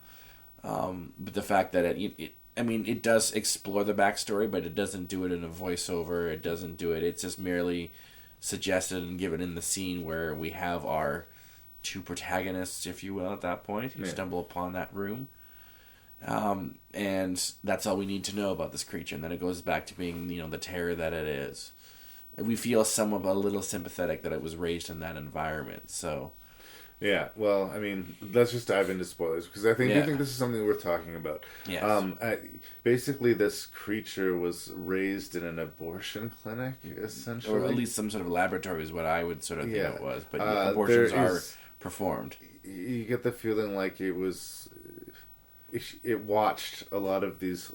But the fact that it does explore the backstory, but it doesn't do it in a voiceover. It doesn't do it. It's just merely suggested and given in the scene where we have our two protagonists, if you will, at that point, who stumble upon that room. And that's all we need to know about this creature. And then it goes back to being, the terror that it is. And we feel a little sympathetic that it was raised in that environment. So... Yeah, well, I mean, let's just dive into spoilers, because I think this is something worth talking about. Yes. Basically, this creature was raised in an abortion clinic, essentially. Or at least some sort of laboratory is what I would sort of think it was. But abortions are performed. You get the feeling like it watched a lot of these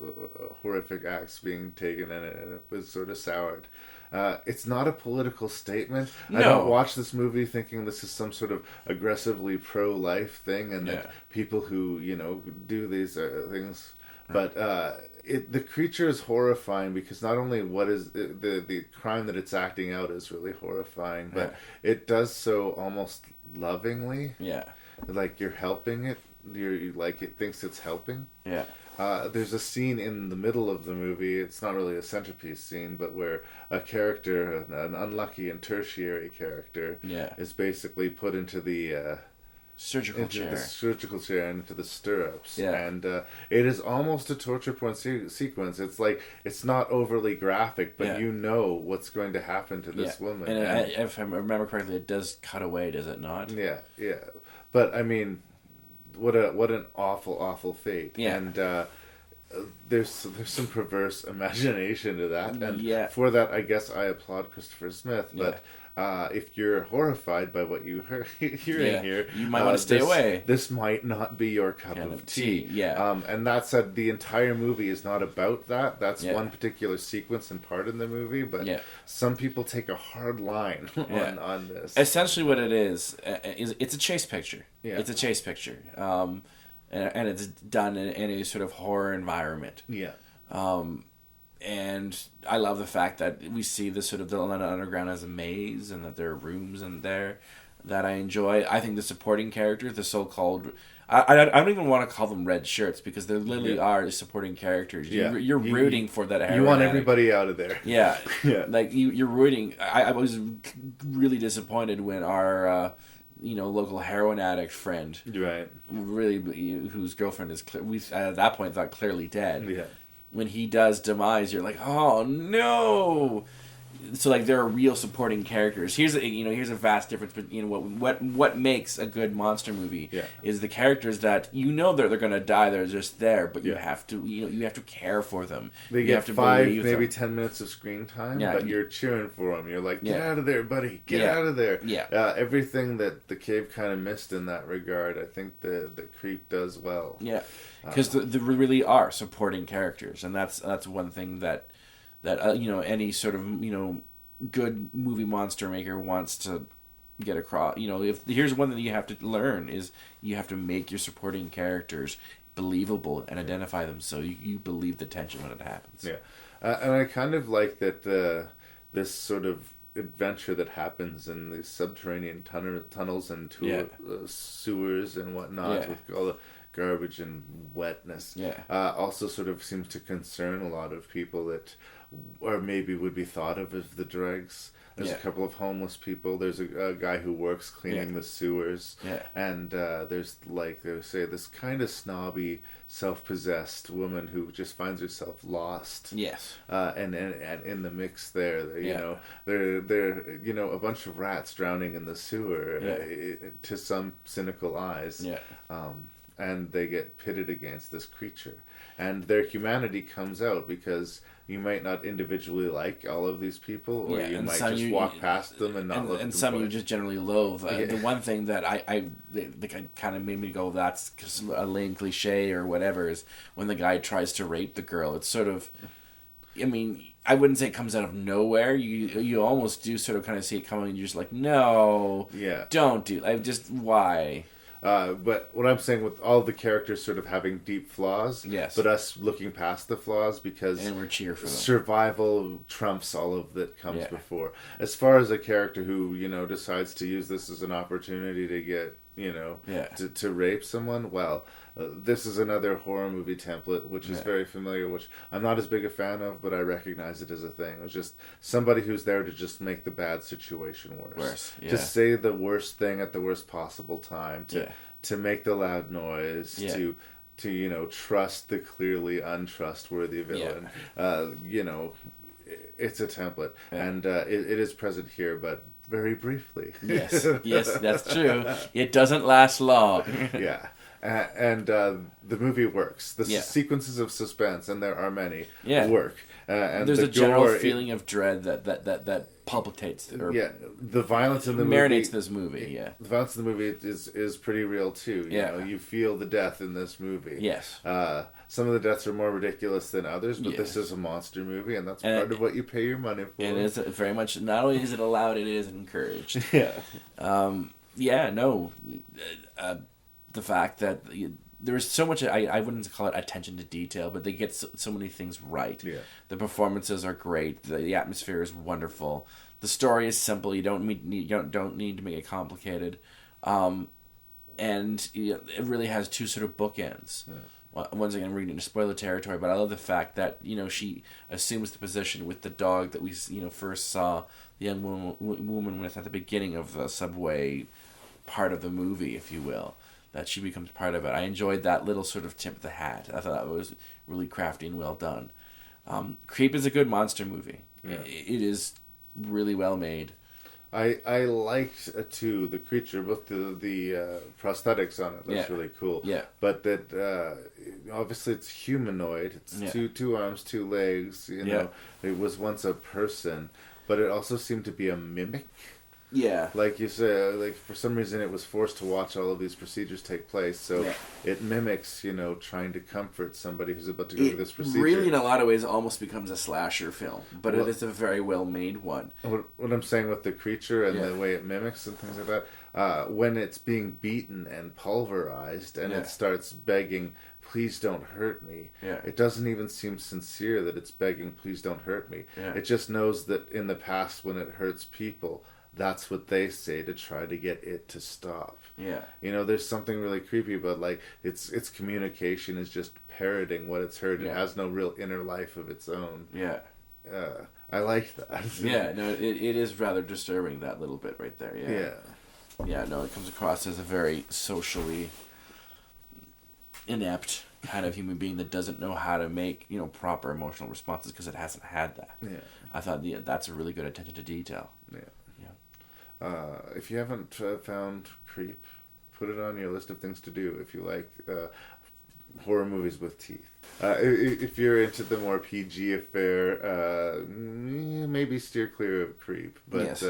horrific acts being taken, and it was sort of soured. It's not a political statement. No. I don't watch this movie thinking this is some sort of aggressively pro-life thing, and that people who do these things. But the creature is horrifying because not only what is the crime that it's acting out is really horrifying, but it does so almost lovingly. Yeah, like you're helping it. You like it thinks it's helping. Yeah. There's a scene in the middle of the movie, it's not really a centerpiece scene, but where a character, an unlucky and tertiary character, is basically put into the surgical chair and into the stirrups. Yeah. And it is almost a torture porn sequence. It's like, it's not overly graphic, but you know what's going to happen to this woman. And if I remember correctly, it does cut away, does it not? Yeah. But, I mean... What an awful fate. Yeah. And there's some perverse imagination to that. And for that, I guess I applaud Christopher Smith. But if you're horrified by what you hearing here, you might want to stay away. This might not be your cup of tea. Yeah. And that said, the entire movie is not about that. That's one particular sequence and part in the movie. But some people take a hard line on this. Essentially, what it is it's a chase picture. Yeah. It's a chase picture. And it's done in a sort of horror environment. Yeah. And I love the fact that we see the sort of the London Underground as a maze, and that there are rooms in there that I enjoy. I think the supporting characters, the so-called... I don't even want to call them red shirts, because they literally are supporting characters. Yeah. You're rooting for that heroin. You want addict. everybody out of there. Yeah. Like, you're rooting... I was really disappointed when our... local heroin addict friend, really, whose girlfriend is at that point thought clearly dead. Yeah. When he does demise, you're like, oh no. So like there are real supporting characters. Here's a vast difference. But what makes a good monster movie is the characters that they're gonna die. They're just there, but you have to care for them. They get 5, maybe 10 minutes of screen time, but you're cheering for them. You're like, get out of there, buddy, get out of there. Yeah. Everything that the cave kind of missed in that regard, I think the Creep does well. Yeah, because there really are supporting characters, and that's one thing that that any sort of good movie monster maker wants to get across. If here's one that you have to learn is you have to make your supporting characters believable and identify them so you believe the tension when it happens. Yeah, and I kind of like that this sort of adventure that happens in these subterranean tunnels and sewers and whatnot with all the garbage and wetness. Also sort of seems to concern a lot of people that, or maybe would be thought of as the dregs. There's a couple of homeless people. There's a guy who works cleaning the sewers. And there's, like they say, this kind of snobby, self-possessed woman who just finds herself lost. And in the mix there, you know, they're a bunch of rats drowning in the sewer to some cynical eyes. And they get pitted against this creature. And their humanity comes out because you might not individually like all of these people, or you might just walk past them and not look. And some you just generally loathe. The one thing that I kind of made me go, that's a lame cliche or whatever, is when the guy tries to rape the girl. It's sort of, I mean, I wouldn't say it comes out of nowhere. You almost do sort of kind of see it coming, and you're just like, no, don't do. Why? But what I'm saying, with all the characters sort of having deep flaws, but us looking past the flaws because and we're cheer for them. Survival trumps all of that comes before. As far as a character who decides to use this as an opportunity to get to rape someone, well, this is another horror movie template, which is very familiar, which I'm not as big a fan of, but I recognize it as a thing. It's just somebody who's there to just make the bad situation worse. To say the worst thing at the worst possible time, to make the loud noise, to trust the clearly untrustworthy villain. It's a template, and it is present here, but very briefly. Yes, that's true. It doesn't last long. And the movie works. The sequences of suspense, and there are many, work. And there's a general feeling of dread that palpitates. The violence in the movie marinates this movie. The violence in the movie is pretty real too. You know, you feel the death in this movie. Some of the deaths are more ridiculous than others, but this is a monster movie, and that's part of what you pay your money for. And it's very much, not only is it allowed, it is encouraged. The fact that there is so much, I wouldn't call it attention to detail, but they get so many things right. The performances are great. The atmosphere is wonderful. The story is simple. You don't need to make it complicated. And it really has two sort of bookends. Once again, I'm reading into spoiler territory, but I love the fact that she assumes the position with the dog that we first saw the young woman with at the beginning of the subway part of the movie, if you will. That she becomes part of it. I enjoyed that little sort of tip of the hat. I thought that was really crafty and well done. Creep is a good monster movie. It is really well made. I liked too the creature, both the prosthetics on it. That's really cool. But that obviously it's humanoid. It's two arms, two legs. You know, it was once a person, but it also seemed to be a mimic. Like you said, like for some reason it was forced to watch all of these procedures take place, so it mimics, trying to comfort somebody who's about to go through this procedure. Really, in a lot of ways, almost becomes a slasher film, but it is a very well made one. What I'm saying with the creature and the way it mimics and things like that, when it's being beaten and pulverized and it starts begging, please don't hurt me. It doesn't even seem sincere that it's begging, please don't hurt me. It just knows that in the past when it hurts people, that's what they say to try to get it to stop. There's something really creepy about, like, its communication is just parroting what it's heard. It has no real inner life of its own. I like that. It is rather disturbing, that little bit right there. It comes across as a very socially inept kind of human being that doesn't know how to make proper emotional responses because it hasn't had that. I thought that's a really good attention to detail. If you haven't found Creep, put it on your list of things to do if you like horror movies with teeth. If you're into the more PG affair, maybe steer clear of Creep. But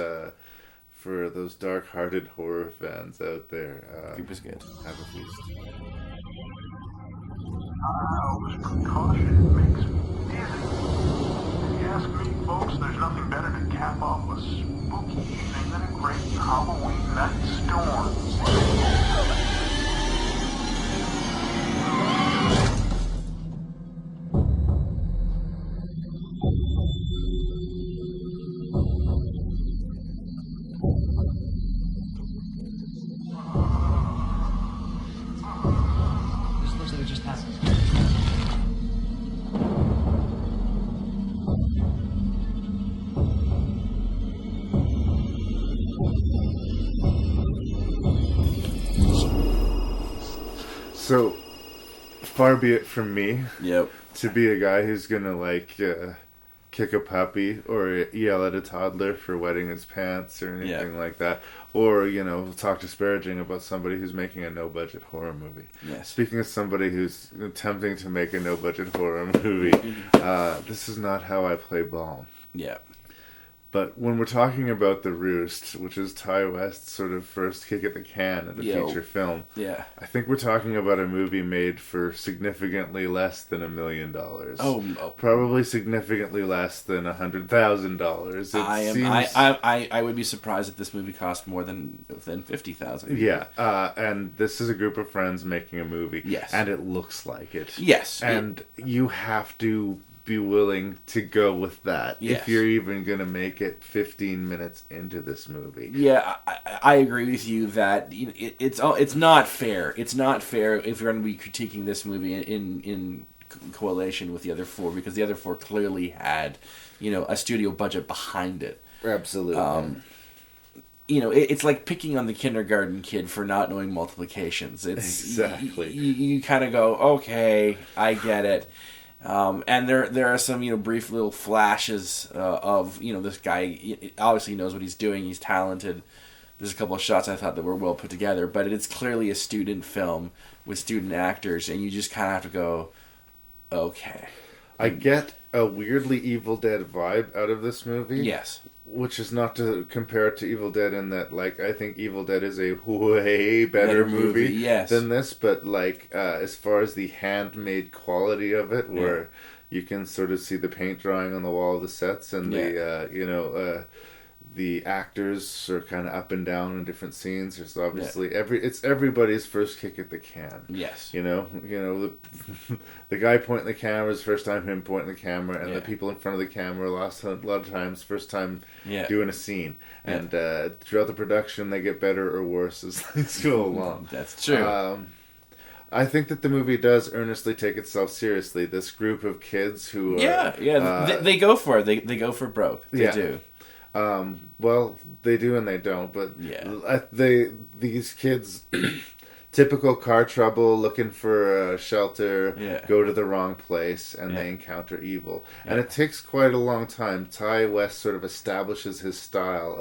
for those dark-hearted horror fans out there, Creep is good. Have a feast. Precaution makes me dizzy. Yes, folks, there's nothing better to cap off a spooky evening than a great Halloween night storm. This looks like it just happened. So, far be it from me Yep. to be a guy who's gonna kick a puppy or yell at a toddler for wetting his pants or anything like that, or talk disparaging about somebody who's making a no-budget horror movie. Yes. Speaking of somebody who's attempting to make a no-budget horror movie, this is not how I play ball. Yeah. But when we're talking about The Roost, which is Ty West's sort of first kick at the can at a feature film, I think we're talking about a movie made for significantly less than $1 million. Oh. Probably significantly less than $100,000. I would be surprised if this movie cost more than $50,000. Yeah, and this is a group of friends making a movie. Yes. And it looks like it. Yes. And you have to be willing to go with that if you're even going to make it 15 minutes into this movie. Yeah, I agree with you that it's not fair. It's not fair if you're going to be critiquing this movie in correlation with the other four, because the other four clearly had, a studio budget behind it. Absolutely. It's like picking on the kindergarten kid for not knowing multiplications. It's exactly. You kind of go, okay, I get it. And there are some brief little flashes of this guy obviously knows what he's doing. He's talented. There's a couple of shots I thought that were well put together, but it's clearly a student film with student actors, and you just kind of have to go, okay. I get a weirdly Evil Dead vibe out of this movie. Yes. Which is not to compare it to Evil Dead in that, I think Evil Dead is a way better movie than this, but, as far as the handmade quality of it, where you can sort of see the paint drying on the wall of the sets, and the actors are kind of up and down in different scenes. There's obviously it's everybody's first kick at the can. Yes. The guy pointing the camera is first time him pointing the camera, and the people in front of the camera a lot of times first time doing a scene. And throughout the production, they get better or worse as things go along. That's true. I think that the movie does earnestly take itself seriously. This group of kids who they go for it. They go for broke. They do. Well, they do and they don't, but these kids, typical car trouble, looking for a shelter, go to the wrong place, and they encounter evil. And it takes quite a long time. Ty West sort of establishes his style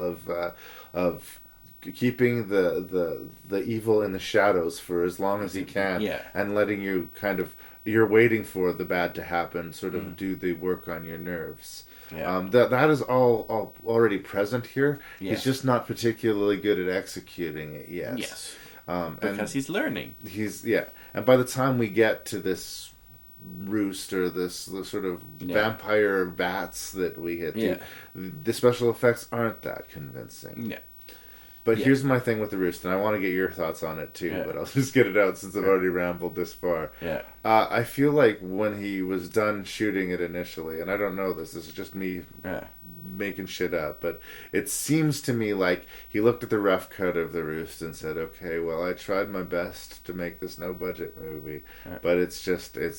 of keeping the evil in the shadows for as long as he can, and letting you you're waiting for the bad to happen, sort of do the work on your nerves. That is all already present here. He's just not particularly good at executing it yet. Yes. Because he's learning. And by the time we get to this roost or this sort of vampire bats that we hit, the special effects aren't that convincing. Yeah. But here's my thing with the Roost, and I want to get your thoughts on it too, but I'll just get it out since I've already rambled this far. I feel like when he was done shooting it initially, and I don't know this is just me making shit up, but it seems to me like he looked at the rough cut of the Roost and said, okay, well, I tried my best to make this no-budget movie, but it's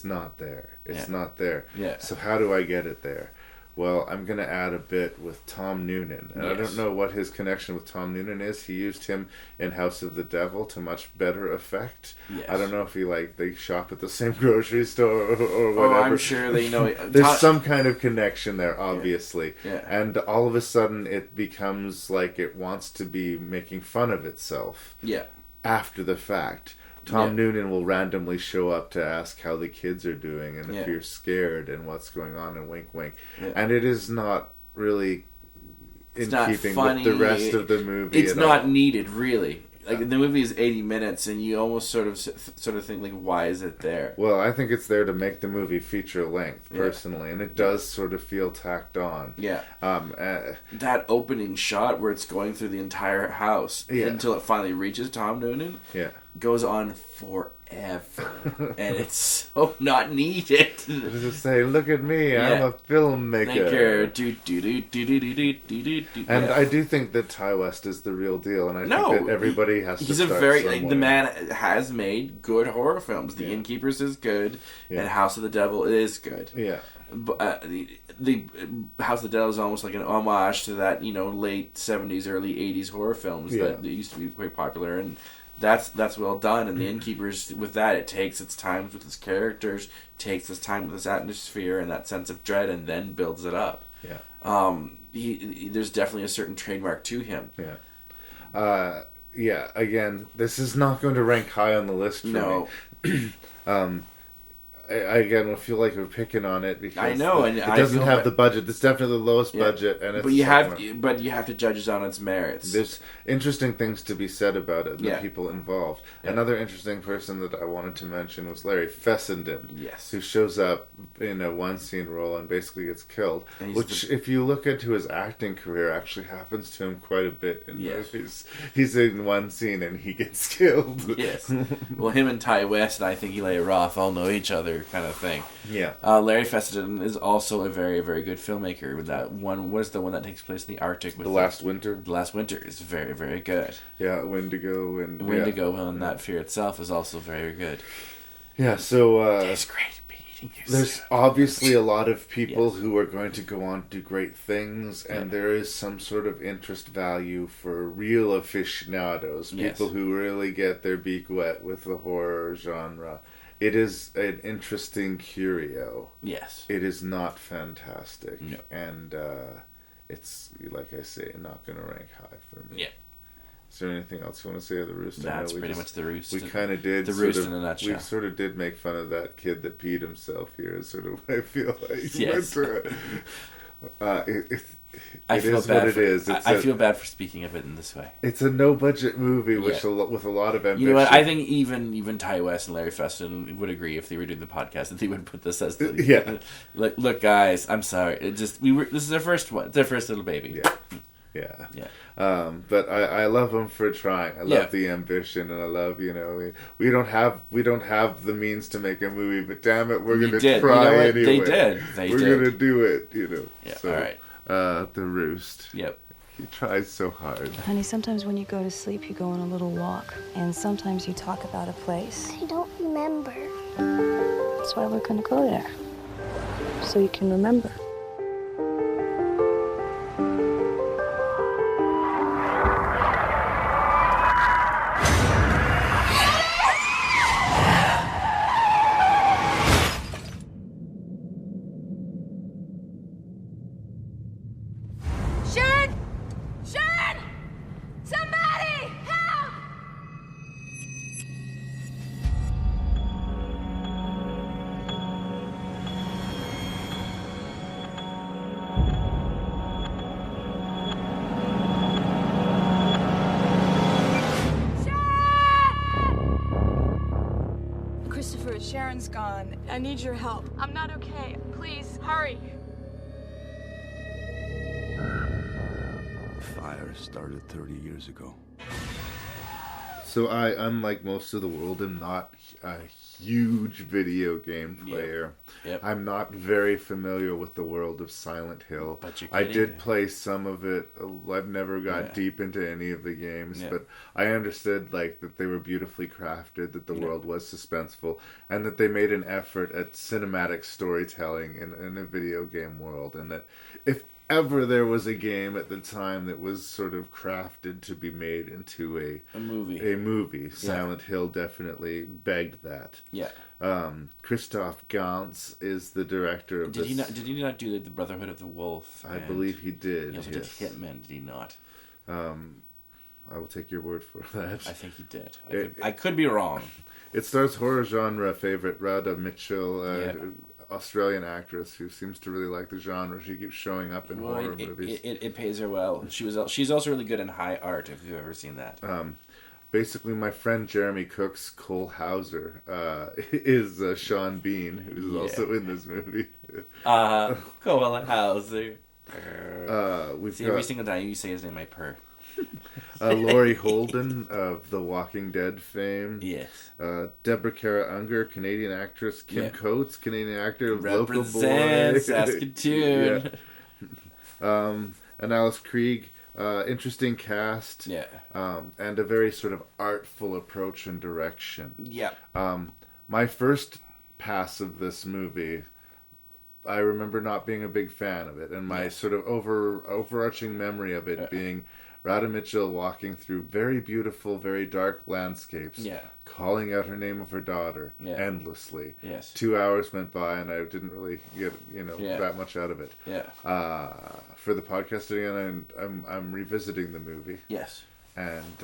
not there. It's not there. So how do I get it there? Well, I'm going to add a bit with Tom Noonan. And I don't know what his connection with Tom Noonan is. He used him in House of the Devil to much better effect. I don't know if they shop at the same grocery store or whatever. Oh, I'm sure they know. There's some kind of connection there, obviously. And all of a sudden it becomes like it wants to be making fun of itself after the fact. Tom Noonan will randomly show up to ask how the kids are doing and if you're scared and what's going on, and wink wink. And it is not really in keeping with the rest of the movie. It's not needed, really. Like the movie is 80 minutes, and you almost sort of think like, why is it there? Well, I think it's there to make the movie feature length, personally, and it does sort of feel tacked on. Yeah. That opening shot where it's going through the entire house until it finally reaches Tom Noonan goes on forever. And it's so not needed. Just say, look at me, I'm a filmmaker. And I do think that Ty West is the real deal, and I think that everybody has to start somewhere. The man has made good horror films. The Innkeepers is good, and House of the Devil is good. Yeah. But the House of the Devil is almost like an homage to that, late 70s, early 80s horror films that used to be quite popular, and that's well done. And the Innkeepers, with that, it takes its time with its characters, takes its time with its atmosphere and that sense of dread, and then builds it up. Yeah. There's definitely a certain trademark to him. Yeah. Again, this is not going to rank high on the list for me. I feel like we're picking on it because I know, and it doesn't have the budget. It's definitely the lowest budget, and it's but you have to judge it on its merits. There's interesting things to be said about it. The people involved. Yeah. Another interesting person that I wanted to mention was Larry Fessenden, who shows up in a one-scene role and basically gets killed. Which, if you look into his acting career, actually happens to him quite a bit in movies. He's in one scene and he gets killed. Yes. Well, him and Ty West and I think Eli Roth all know each other, kind of thing. Yeah. Larry Fessenden is also a very, very good filmmaker. With that one, what's the one that takes place in the Arctic? With The Last Winter. The Last Winter is very, very good. Yeah, Wendigo and That Fear Itself is also very good. Yeah, so it's great. There's obviously a lot of people who are going to go on to do great things, and there is some sort of interest value for real aficionados, people who really get their beak wet with the horror genre. It is an interesting curio. Yes. It is not fantastic. No. And it's, like I say, not going to rank high for me. Yeah. Is there anything else you want to say of The Roost? That's pretty much The Roost. We kind of did. The Roost in a nutshell. We sort of did make fun of that kid that peed himself here, is sort of what I feel like. Yes. It is what it is. I feel bad for speaking of it in this way. It's a no-budget movie with a lot of ambition. You know what? I think even Ty West and Larry Fessenden would agree if they were doing the podcast that they would put this as the look, guys. I'm sorry. This is their first one. It's their first little baby. Yeah. But I love them for trying. I love the ambition, and I love we don't have the means to make a movie, but damn it, we're gonna try anyway. We're gonna do it. Yeah. So, all right. The Roost. Yep. He tries so hard. Honey, sometimes when you go to sleep, you go on a little walk, and sometimes you talk about a place. I don't remember. That's why we're gonna go there, so you can remember. Sharon's gone. I need your help. I'm not okay. Please, hurry. The fire started 30 years ago. So I, unlike most of the world, am not a huge video game player. Yep. I'm not very familiar with the world of Silent Hill. But I did play some of it. I've never got deep into any of the games, but I understood that they were beautifully crafted, that the world was suspenseful, and that they made an effort at cinematic storytelling in a video game world, and that if ever there was a game at the time that was sort of crafted to be made into a movie. Silent Hill definitely begged that. Yeah. Christoph Gans is the director of this. Did he not do the Brotherhood of the Wolf? I believe he did. He also did Hitman, did he not? I will take your word for that. I think he did. I could be wrong. It stars horror genre favorite Radha Mitchell, Australian actress who seems to really like the genre. She keeps showing up in horror movies. It pays her well. She's also really good in high art, if you've ever seen that. basically, my friend Jeremy Cook's Cole Hauser is Sean Bean, who's also in this movie. Cole Hauser. We've See, got every single time you say his name, I purr. Laurie Holden of The Walking Dead fame. Yes. Deborah Kara Unger, Canadian actress. Kim Coates, Canadian actor. Local Boy. Represents Saskatoon. And Alice Krieg. Interesting cast. Yeah. And a very sort of artful approach and direction. Yeah. My first pass of this movie, I remember not being a big fan of it, and my sort of overarching memory of it being Radha Mitchell walking through very beautiful, very dark landscapes, calling out her name of her daughter endlessly. Yes. 2 hours went by, and I didn't really get that much out of it. Yeah. For the podcast again, I'm revisiting the movie. Yes. And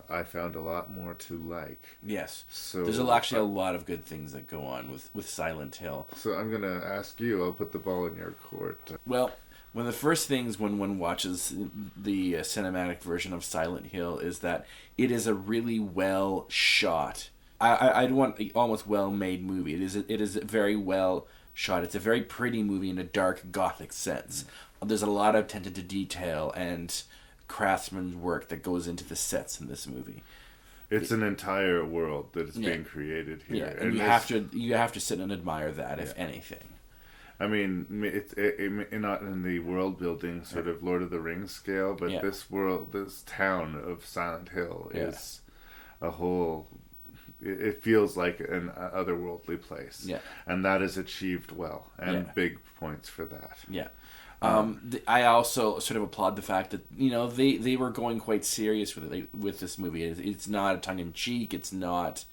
I found a lot more to like. Yes. So there's actually a lot of good things that go on with Silent Hill. So I'm going to ask you, I'll put the ball in your court. Well, one of the first things when one watches the cinematic version of Silent Hill is that it is a really well shot. I'd want almost well made movie. It is very well shot. It's a very pretty movie in a dark gothic sense. There's a lot of attention to detail and craftsman's work that goes into the sets in this movie. It's an entire world that is being created here. Yeah, and you have to sit and admire that, if anything. I mean, it's not in the world building sort of Lord of the Rings scale, but this town of Silent Hill is a whole. It feels like an otherworldly place, and that is achieved well, and big points for that. Yeah. I also sort of applaud the fact that they were going quite serious with this movie. It's not a tongue in cheek. It's not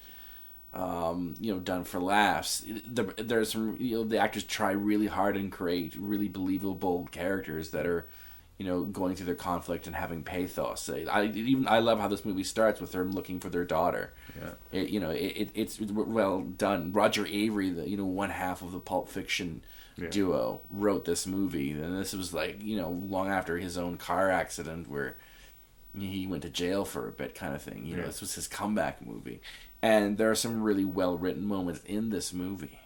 done for laughs. There's some the actors try really hard and create really believable characters that are going through their conflict and having pathos. I love how this movie starts with them looking for their daughter. Yeah. It's well done. Roger Avery, one half of the Pulp Fiction duo, wrote this movie, and this was long after his own car accident where he went to jail for a bit, kind of thing. This was his comeback movie, and there are some really well written moments in this movie.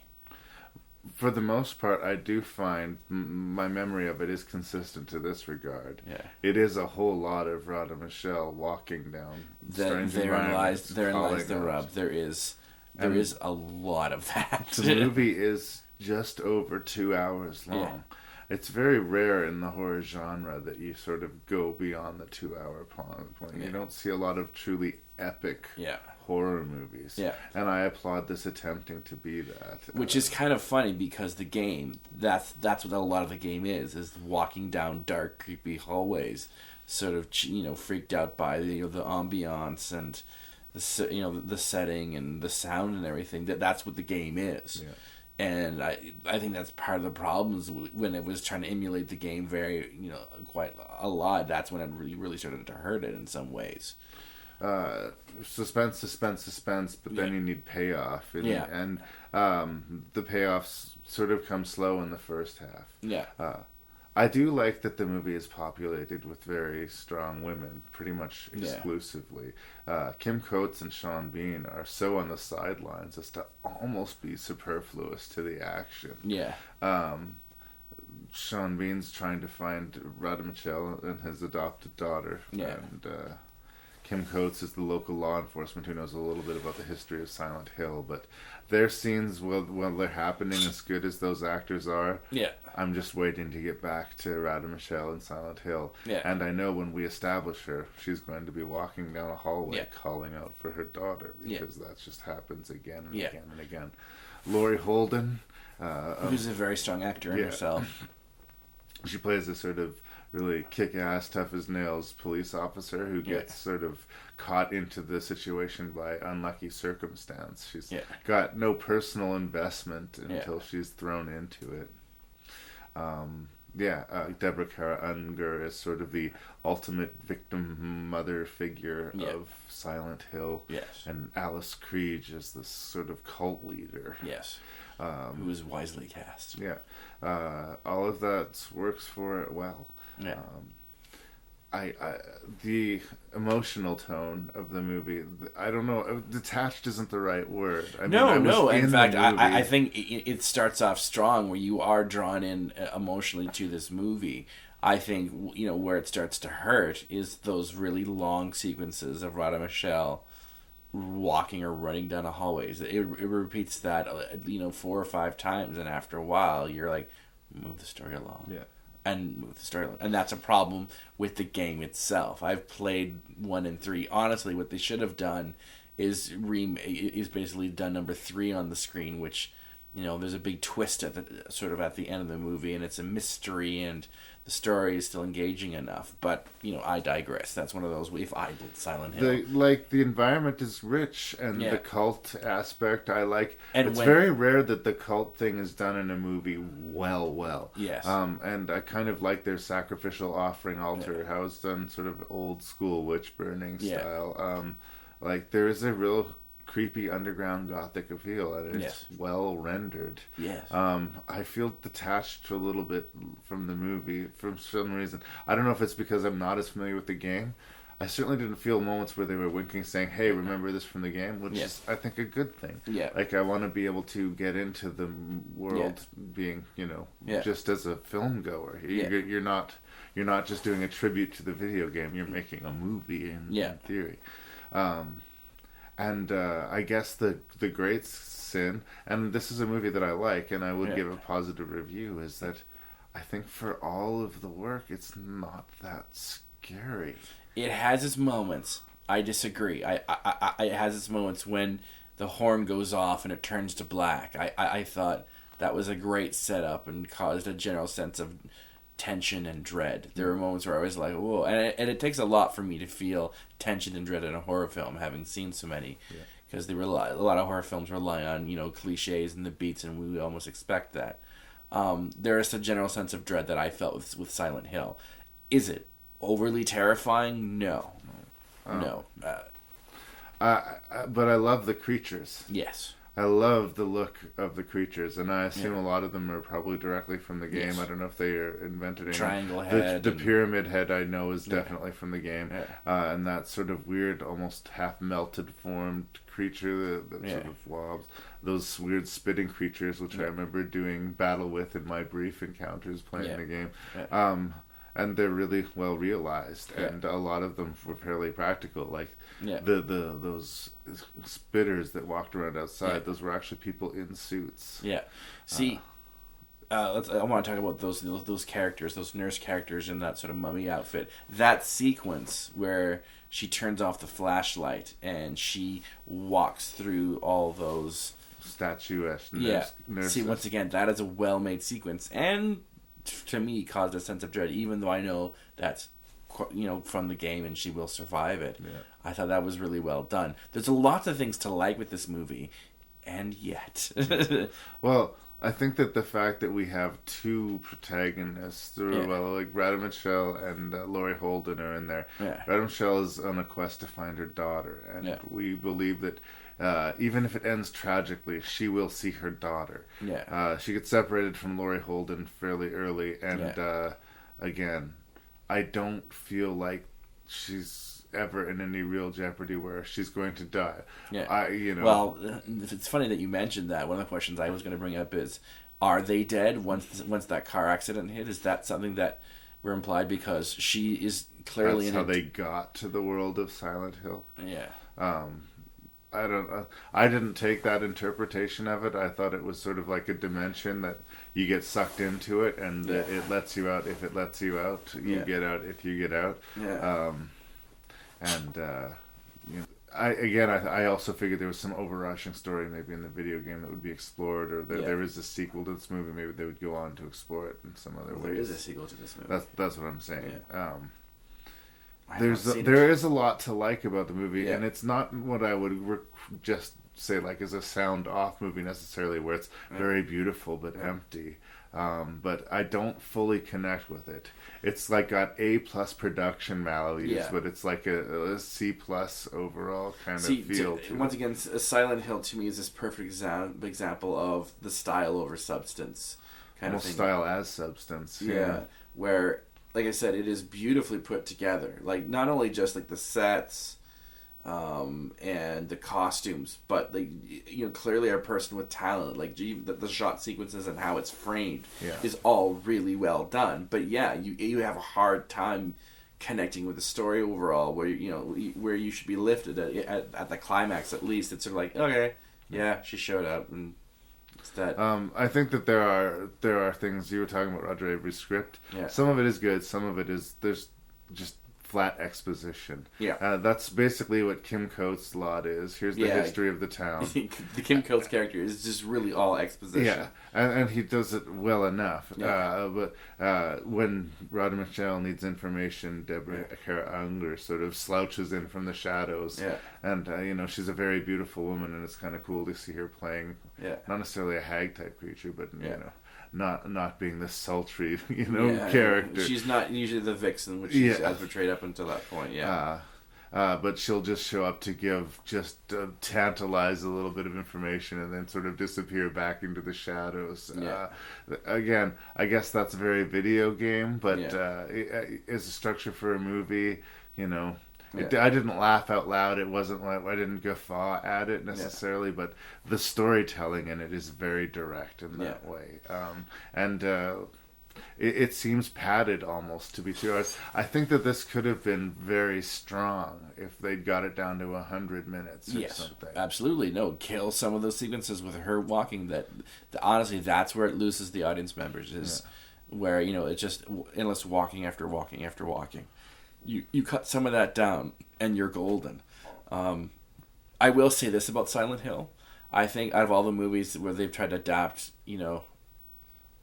For the most part, I do find my memory of it is consistent to this regard. Yeah. It is a whole lot of Radha Michelle walking down. Therein lies the rub. There is a lot of that. The movie is just over 2 hours long. Yeah. It's very rare in the horror genre that you sort of go beyond the 2 hour point. You don't see a lot of truly epic horror movies. Yeah. And I applaud this attempting to be that. Which is kind of funny because the game, that's what a lot of the game is walking down dark, creepy hallways, sort of, freaked out by the ambiance and the setting and the sound and everything. That's what the game is. Yeah. And I think that's part of the problems when it was trying to emulate the game very, quite a lot. That's when it really started to hurt it in some ways. Suspense, but then you need payoff. And the payoffs sort of come slow in the first half. Yeah. I do like that the movie is populated with very strong women, pretty much exclusively. Kim Coates and Sean Bean are so on the sidelines as to almost be superfluous to the action. Yeah. Sean Bean's trying to find Radha Michelle and his adopted daughter. Yeah. And Kim Coates is the local law enforcement who knows a little bit about the history of Silent Hill, but their scenes, while they're happening, as good as those actors are, I'm just waiting to get back to Radha Michelle in Silent Hill. Yeah. And I know when we establish her, she's going to be walking down a hallway calling out for her daughter, because that just happens again and again and again. Laurie Holden, who's a very strong actor in herself. She plays a sort of really kick-ass, tough-as-nails police officer who gets sort of caught into the situation by unlucky circumstance. She's got no personal investment until she's thrown into it. Deborah Kara Unger is sort of the ultimate victim mother figure of Silent Hill. Yes. And Alice Krieg is this sort of cult leader. Yes. Who is wisely cast. Yeah. All of that works for it well. Yeah. the emotional tone of the movie, I don't know, detached isn't the right word. No. In fact, I think it starts off strong where you are drawn in emotionally to this movie. I think, where it starts to hurt is those really long sequences of Radha Michelle walking or running down a hallways. It repeats that, 4 or 5 times, and after a while, you're like, move the story along. Yeah. And move the story along. And that's a problem with the game itself. I've played 1 and 3. Honestly, what they should have done is basically done number 3 on the screen, which, there's a big twist at the end of the movie, and it's a mystery, and the story is still engaging enough. But, I digress. That's one of those, if I did Silent Hill. The environment is rich, and the cult aspect I like. And it's very rare that the cult thing is done in a movie well. Yes. And I kind of like their sacrificial offering altar, how it's done sort of old school witch burning style. There is a real creepy underground gothic appeal, and it's well rendered. Yes. I feel detached a little bit from the movie for some reason. I don't know if it's because I'm not as familiar with the game. I certainly didn't feel moments where they were winking, saying, "Hey, remember this from the game," which is, I think, a good thing. Yeah. I want to be able to get into the world, being, just as a film goer. You're not just doing a tribute to the video game. You're making a movie in theory. And I guess the great sin, and this is a movie that I like, and I would give a positive review, is that I think for all of the work, it's not that scary. It has its moments. I disagree. It has its moments when the horn goes off and it turns to black. I thought that was a great setup and caused a general sense of tension and dread. There were moments where I was like, whoa. And it takes a lot for me to feel tension and dread in a horror film, having seen so many. Because a lot of horror films rely on, cliches and the beats, and we almost expect that. There is a general sense of dread that I felt with Silent Hill. Is it overly terrifying? No. No. But I love the creatures. Yes. I love the look of the creatures, and I assume a lot of them are probably directly from the game. Yes. I don't know if they are invented any. Triangle head. The pyramid head I know is definitely from the game. Yeah. And that sort of weird, almost half-melted formed creature that sort of wobbles. Those weird spitting creatures, which I remember doing battle with in my brief encounters playing the game. Yeah. And they're really well realized, and a lot of them were fairly practical. Those spitters that walked around outside, those were actually people in suits. Yeah. See, I want to talk about those characters, those nurse characters in that sort of mummy outfit. That sequence where she turns off the flashlight and she walks through all those statuesque nurses. See, once again, that is a well-made sequence, and to me caused a sense of dread, even though I know that's from the game and she will survive it. I thought that was really well done. There's lots of things to like with this movie, and yet well, I think that the fact that we have 2 protagonists, Radha Michelle and Laurie Holden are in there. Radha Michelle is on a quest to find her daughter, and we believe that even if it ends tragically, she will see her daughter. She gets separated from Laurie Holden fairly early, and again, I don't feel like she's ever in any real jeopardy where she's going to die. Well, it's funny that you mentioned that. One of the questions I was going to bring up is, are they dead once that car accident hit? Is that something that were implied? Because she is clearly That's how they got to the world of Silent Hill. Yeah. I didn't take that interpretation of it. I thought it was sort of like a dimension that you get sucked into it, and it lets you out if it lets you out. You get out if you get out. I also figured there was some overarching story maybe in the video game that would be explored, or there is a sequel to this movie. Maybe they would go on to explore it in some other ways. There is a sequel to this movie. That's what I'm saying. There is a lot to like about the movie, and it's not what I would just say is a sound off movie necessarily, where it's very beautiful but empty. But I don't fully connect with it. It's got A+ production values, but it's like a C+ overall kind of feel to once it. Again, Silent Hill to me is this perfect example of the style over substance kind Almost of thing. Style as substance. Where like I said, it is beautifully put together. Like, not only just like the sets and the costumes, but like, you know, clearly a person with talent. Like the shot sequences and how it's framed is all really well done. But yeah, you have a hard time connecting with the story overall, where where you should be lifted at the climax at least. It's sort of like, okay, yeah, she showed up, and it's that. I think that there are things you were talking about. Roger Avery's script. Yeah. Some of it is good. Some of it is there's just flat exposition. Yeah. That's basically what Kim Coates' lot is. Here's the history of the town. The Kim Coates character is just really all exposition. Yeah, and he does it well enough. Yeah. But when Roddy Michelle needs information, Deborah Kara Unger sort of slouches in from the shadows. Yeah. And, she's a very beautiful woman, and it's kind of cool to see her playing, not necessarily a hag-type creature, but, not being this sultry, character. She's not usually the vixen, which she's portrayed up until that point. But she'll just show up to tantalize a little bit of information and then sort of disappear back into the shadows. Again, I guess that's very video game, but as a structure for a movie, I didn't laugh out loud. It wasn't like I didn't guffaw at it necessarily, but the storytelling in it is very direct in that way. It seems padded almost, to be true. I think that this could have been very strong if they'd got it down to 100 minutes or something. Absolutely. No, kill some of those sequences with her walking. Honestly, that's where it loses the audience members, is where, it's just endless walking after walking after walking. You cut some of that down, and you're golden. I will say this about Silent Hill. I think out of all the movies where they've tried to adapt,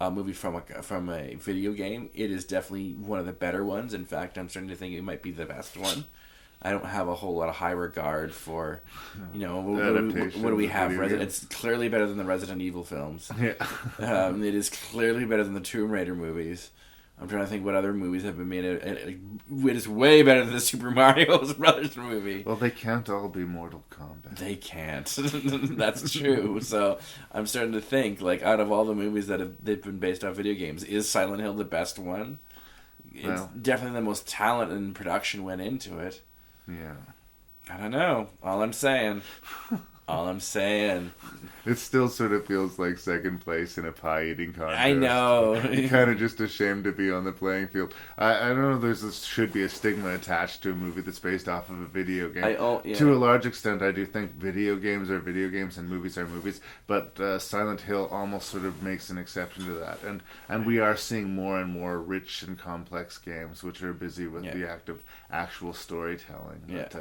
a movie from a video game, it is definitely one of the better ones. In fact, I'm starting to think it might be the best one. I don't have a whole lot of high regard for, what do we have? It's clearly better than the Resident Evil films. Yeah. It is clearly better than the Tomb Raider movies. I'm trying to think what other movies have been made. It is way better than the Super Mario Brothers movie. Well, they can't all be Mortal Kombat. They can't. That's true. So I'm starting to think, like, out of all the movies they've been based off video games, is Silent Hill the best one? It's definitely the most talent and production went into it. Yeah. I don't know. All I'm saying. It still sort of feels like second place in a pie eating contest. I know. You're kind of just ashamed to be on the playing field. I don't know if should be a stigma attached to a movie that's based off of a video game. To a large extent, I do think video games are video games and movies are movies, but Silent Hill almost sort of makes an exception to that. And we are seeing more and more rich and complex games which are busy with the act of actual storytelling. But,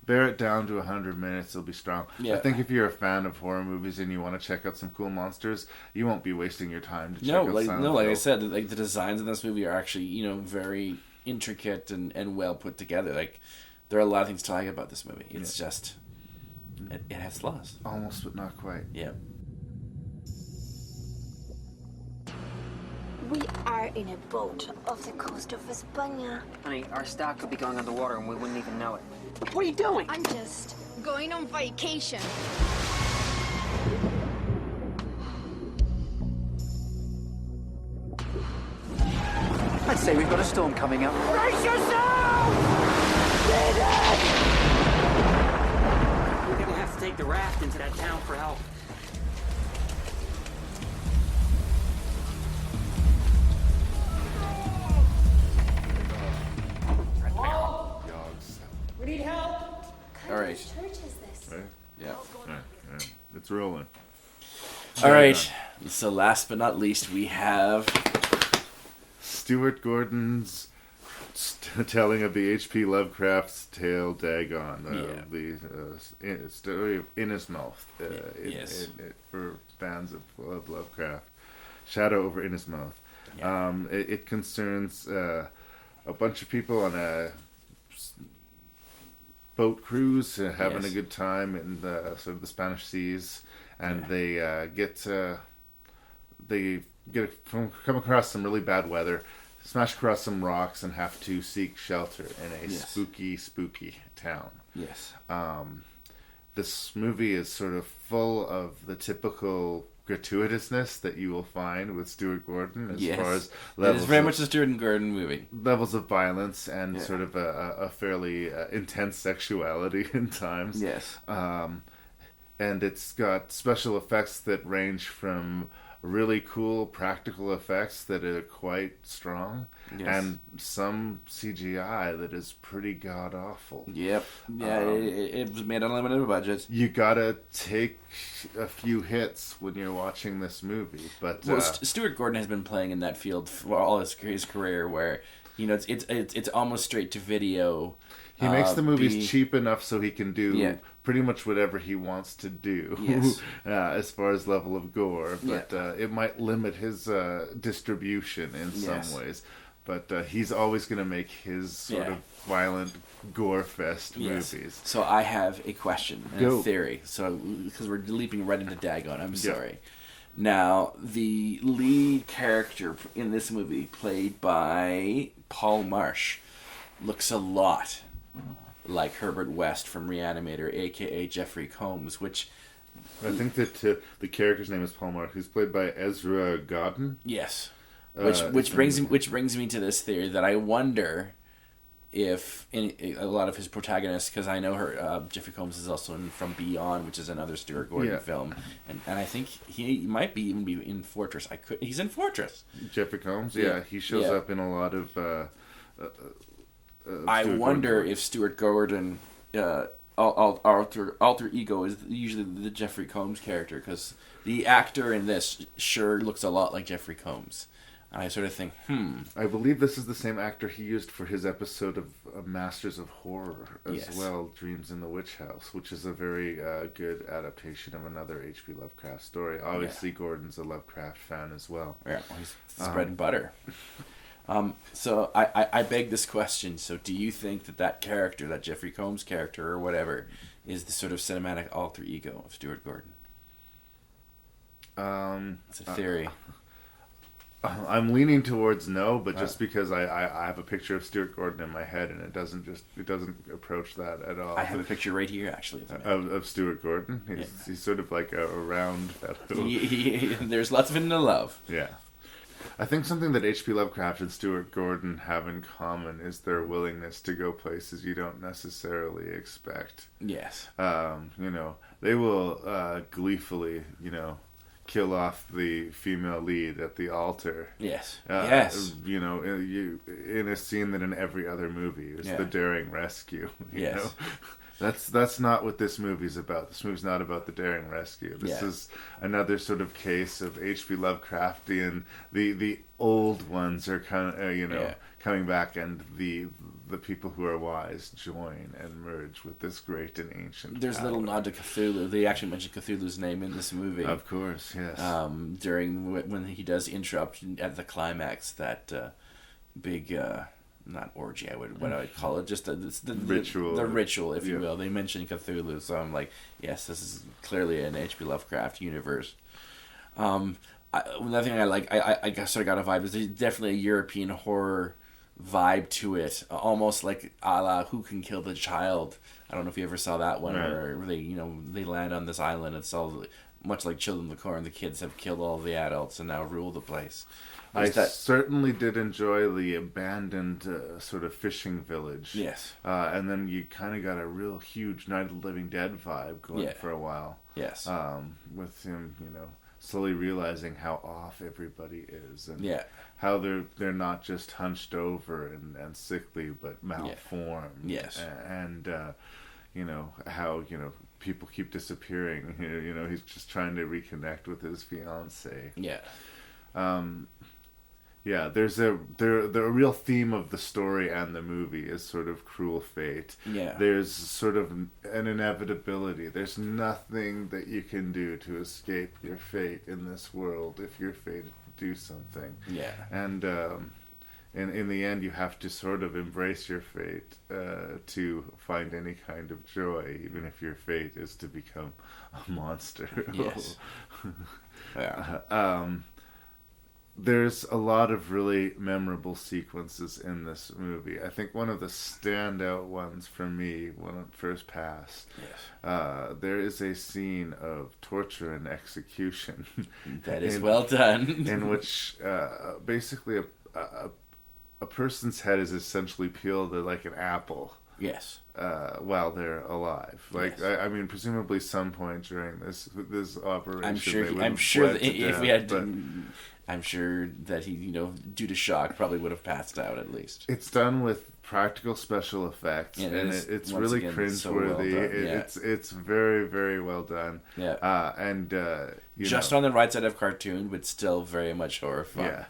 bear it down to 100 minutes, it'll be strong. Yeah. I think if you're a fan of horror movies and you want to check out some cool monsters, you won't be wasting your time to check out Silent Hill. Like I said, like the designs in this movie are actually, very intricate and well put together. Like, there are a lot of things to like about this movie. It's just, it has flaws. Almost, but not quite. Yeah. We are in a boat off the coast of España. Honey, our stock could be going underwater and we wouldn't even know it. What are you doing? I'm just going on vacation. I'd say we've got a storm coming up. Brace yourself! We're gonna have to take the raft into that town for help. We need help. All right. Which church is this? Right? Yeah. It's rolling. All right. So last but not least, we have Stuart Gordon's telling of the H.P. Lovecraft's tale Dagon. The story of Innismouth. For fans of Lovecraft. Shadow over Innismouth. Yeah. It concerns a bunch of people on a boat cruise, having a good time in the sort of the Spanish seas, and they come across some really bad weather, smash across some rocks, and have to seek shelter in a spooky town. Yes. This movie is sort of full of the typical gratuitousness that you will find with Stuart Gordon as Yes. far as It levels is very of, much a Stuart Gordon movie. levels of violence and sort of a fairly intense sexuality in times. Yes. And it's got special effects that range from really cool practical effects that are quite strong, and some CGI that is pretty god awful. Yep. Yeah, it was made on a limited budget. You gotta take a few hits when you're watching this movie, but well, Stuart Gordon has been playing in that field for all his career, where it's almost straight to video. He makes the movies cheap enough so he can do pretty much whatever he wants to do, as far as level of gore. But it might limit his distribution in some ways. But he's always going to make his sort of violent gore fest movies. So I have a question and a theory. So because we're leaping right into Dagon, I'm sorry. Now, the lead character in this movie, played by Paul Marsh, looks a lot like Herbert West from Reanimator, aka Jeffrey Combs, which I think that the character's name is Paul Marsh, who's played by Ezra Godden. Yes, which brings me to this theory that I wonder if a lot of his protagonists, because I know Jeffrey Combs is also in From Beyond, which is another Stuart Gordon film, and I think he might even be in Fortress. He's in Fortress. Jeffrey Combs, he shows up in a lot of. I wonder if Stuart Gordon alter ego is usually the Jeffrey Combs character, because the actor in this sure looks a lot like Jeffrey Combs. And I sort of think, I believe this is the same actor he used for his episode of Masters of Horror as well, Dreams in the Witch House, which is a very good adaptation of another H.P. Lovecraft story. Obviously, Gordon's a Lovecraft fan as well. Yeah, he's bread and butter. So I beg this question. So do you think that character, that Jeffrey Combs character or whatever, is the sort of cinematic alter ego of Stuart Gordon? It's a theory. I'm leaning towards no, but just because I have a picture of Stuart Gordon in my head, and it doesn't approach that at all. I have a picture right here, actually, of Stuart Gordon. He's sort of like a round fellow. There's lots of it to love. Yeah. I think something that H.P. Lovecraft and Stuart Gordon have in common is their willingness to go places you don't necessarily expect. Yes. They will gleefully, kill off the female lead at the altar. Yes. In a scene that in every other movie is the daring rescue. You know? That's not what this movie's about. This movie's not about the daring rescue. This is another sort of case of H.P. Lovecraftian. The old ones are kind of coming back, and the people who are wise join and merge with this great and ancient. There's a little nod to Cthulhu. They actually mention Cthulhu's name in this movie. Of course, yes. During when he does interrupt at the climax, that big. Not orgy, what I would call it, just the ritual. The ritual, if you will. They mention Cthulhu, so I'm like, yes, this is clearly an H.P. Lovecraft universe. Another thing I like, I sort of got a vibe, is there's definitely a European horror vibe to it, almost like a la Who Can Kill the Child. I don't know if you ever saw that one, where they land on this island. It's all much like Children of the Corn. The kids have killed all the adults and now rule the place. Certainly did enjoy the abandoned sort of fishing village. Yes. And then you kind of got a real huge Night of the Living Dead vibe going for a while. Yes. With him, slowly realizing how off everybody is, and how they're not just hunched over and sickly, but malformed. Yes. And how people keep disappearing. He's just trying to reconnect with his fiancée. Yeah. There's the real theme of the story and the movie is sort of cruel fate. Yeah. There's sort of an inevitability. There's nothing that you can do to escape your fate in this world if you're fated to do something. Yeah. And in the end, you have to sort of embrace your fate to find any kind of joy, even if your fate is to become a monster. Yes. there's a lot of really memorable sequences in this movie. I think one of the standout ones for me when it first passed, there is a scene of torture and execution. That is well done. In which basically a person's head is essentially peeled like an apple. Yes. While they're alive, I mean, presumably some point during this operation, I'm sure that if we had to, I'm sure that he, due to shock, probably would have passed out at least. It's done with practical special effects, and it's really cringeworthy. So well it's very, very well done. Yeah, and just on the right side of cartoon, but still very much horrifying. Yeah.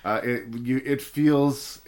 It feels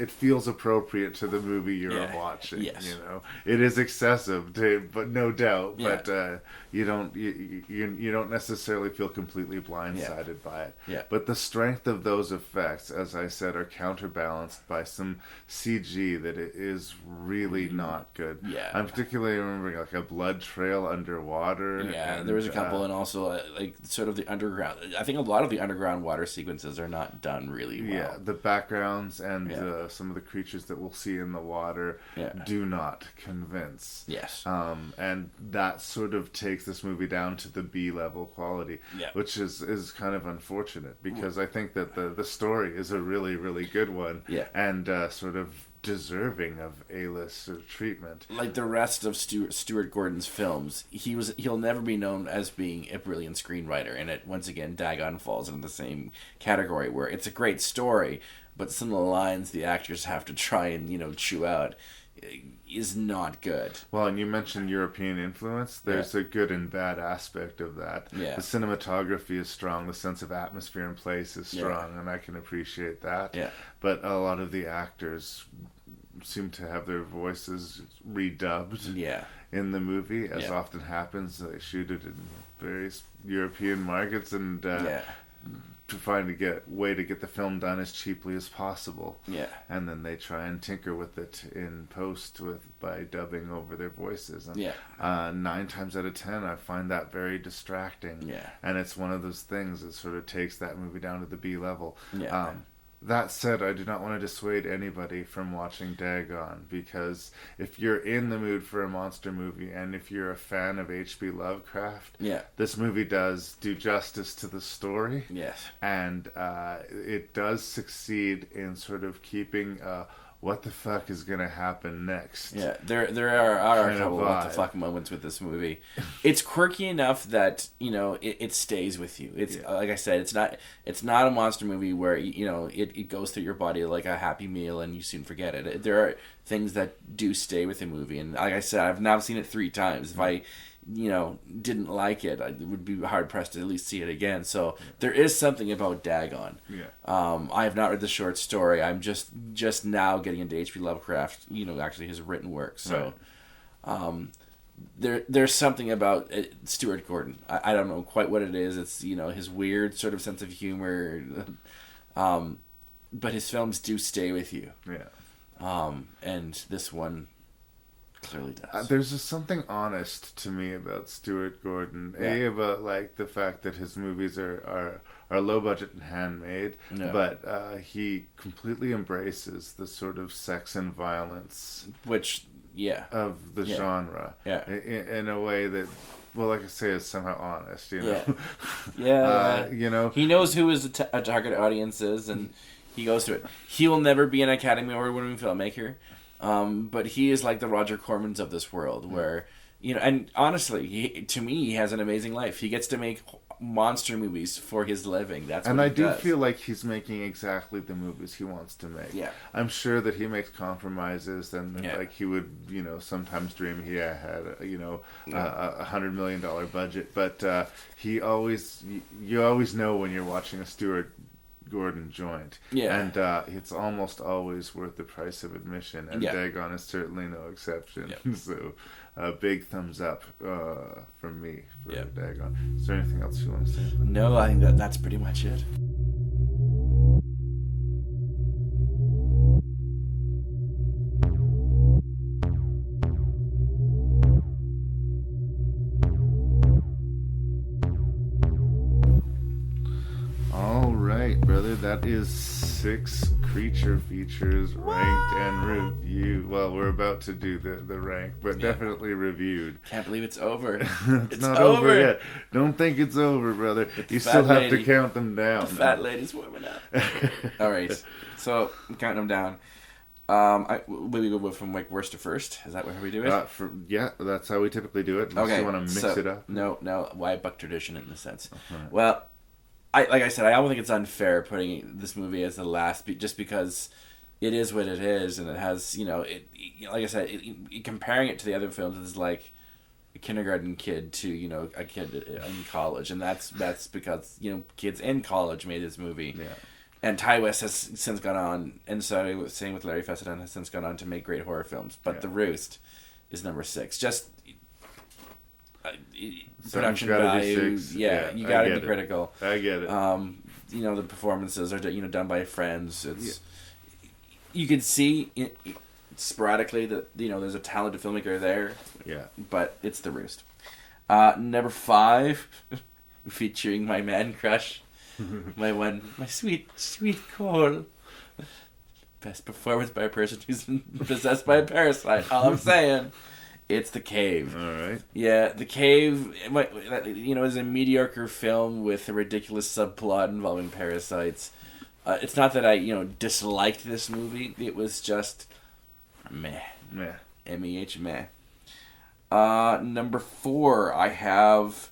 appropriate to the movie you're watching. Yes. It is excessive, but no doubt. Yeah. But you don't necessarily feel completely blindsided by it. Yeah. But the strength of those effects, as I said, are counterbalanced by some CG that it is really not good. Yeah. I'm particularly remembering like a blood trail underwater. Yeah, there was a couple, and also like sort of the underground. I think a lot of the underground water sequences are not done really well. Yeah, the backgrounds and some of the creatures that we'll see in the water do not convince. Yes. And that sort of takes this movie down to the B-level quality, which is kind of unfortunate because I think that the story is a really, really good one and sort of deserving of A-list treatment. Like the rest of Stuart Gordon's films, he'll never be known as being a brilliant screenwriter, and once again Dagon falls into the same category where it's a great story, but some of the lines the actors have to try and chew out is not good. Well, and you mentioned European influence. There's a good and bad aspect of that. Yeah. The cinematography is strong. The sense of atmosphere and place is strong, and I can appreciate that. Yeah. But a lot of the actors seem to have their voices redubbed in the movie, as often happens. They shoot it in various European markets and to find a way to get the film done as cheaply as possible. Yeah. And then they try and tinker with it in post by dubbing over their voices. And 9 times out of 10, I find that very distracting. Yeah. And it's one of those things that sort of takes that movie down to the B level. Yeah. That said, I do not want to dissuade anybody from watching Dagon, because if you're in the mood for a monster movie and if you're a fan of H.P. Lovecraft, this movie does do justice to the story. Yes. And it does succeed in sort of keeping what the fuck is going to happen next. Yeah, there are a couple what the fuck moments with this movie. It's quirky enough that it stays with you. It's like I said, it's not a monster movie where it goes through your body like a Happy Meal and you soon forget it. There are things that do stay with the movie, and like I said, I've now seen it 3 times. If I didn't like it, I would be hard pressed to at least see it again. So there is something about Dagon. I have not read the short story. I'm just now getting into H.P. Lovecraft, actually his written work. So there's something about Stuart Gordon. I don't know quite what it is. It's his weird sort of sense of humor, but his films do stay with you. And this one clearly does. There's just something honest to me about Stuart Gordon. About like the fact that his movies are low budget and handmade, but he completely embraces the sort of sex and violence of the genre in a way that, well, like I say, is somehow honest. He knows who his target audience is, and he goes to it. He will never be an Academy Award-winning filmmaker. But he is like the Roger Cormans of this world, where and honestly, to me, he has an amazing life. He gets to make monster movies for his living. That's what I he do does. feel like he's making exactly the movies he wants to make. I'm sure that he makes compromises, and like he would, sometimes dream he had, $100 million budget, but you always know when you're watching a Stuart Gordon joint, and it's almost always worth the price of admission, and Dagon is certainly no exception. So big thumbs up from me for Dagon. Is there anything else you want to say? No, I think that's pretty much it. All right. right, brother. That is 6 creature features ranked and reviewed. Well, we're about to do the rank, but definitely reviewed. Can't believe it's over. It's not over yet. Don't think it's over, brother. You still have to count them down. The fat lady's warming up. All right. So, I'm counting them down. Will we go from like worst to first? Is that how we do it? Yeah, that's how we typically do it. Unless you want to mix it up. No. Why buck tradition in this sense? Right. Well, like I said, I don't think it's unfair putting this movie as the last, just because it is what it is, and it has, like I said, comparing it to the other films is like a kindergarten kid to a kid in college, and that's because kids in college made this movie. Yeah. And Ty West has since gone on, and so same with Larry Fessenden, has since gone on to make great horror films. But The Roost is number 6. Just production value, you got to be critical. I get it. The performances are done by friends. It's you can see sporadically that there's a talented filmmaker there. Yeah, but it's The Roost. Number 5, featuring my man crush. my sweet Cole. Best performance by a person who's possessed by a parasite. All I'm saying, it's The Cave. All right. Yeah, The Cave. Is a mediocre film with a ridiculous subplot involving parasites. It's not that I disliked this movie. It was just meh. MEH meh. Number 4, I have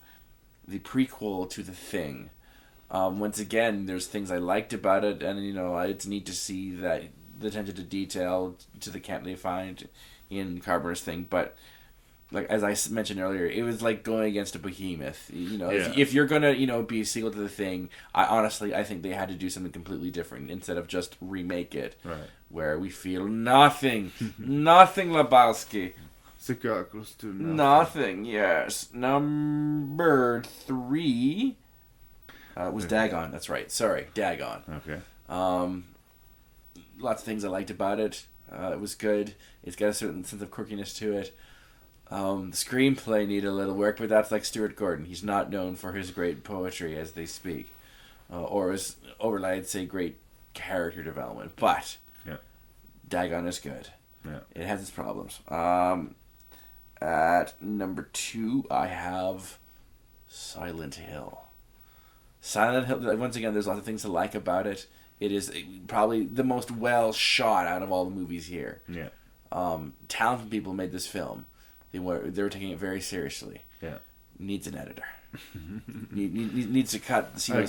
the prequel to The Thing. Once again, there's things I liked about it, and it's neat to see that the attention to detail to the camp they find in Carpenter's Thing. But like as I mentioned earlier, it was like going against a behemoth. If you're gonna be a sequel to The Thing, I think they had to do something completely different instead of just remake it, right? Where we feel nothing, nothing Lebowski. Nothing. Yes. Number 3. Was Dagon. That's right. Sorry, Dagon. Okay. Lots of things I liked about it. It was good. It's got a certain sense of quirkiness to it. The screenplay needed a little work, but that's like Stuart Gordon. He's not known for his great poetry as they speak, or I'd say great character development. But Dagon is good. Yeah. It has its problems. At number 2, I have Silent Hill. Silent Hill, once again, there's lots of things to like about it. It is probably the most well shot out of all the movies here. Yeah. Talented people made this film. They were taking it very seriously. Yeah. Needs an editor. needs to cut some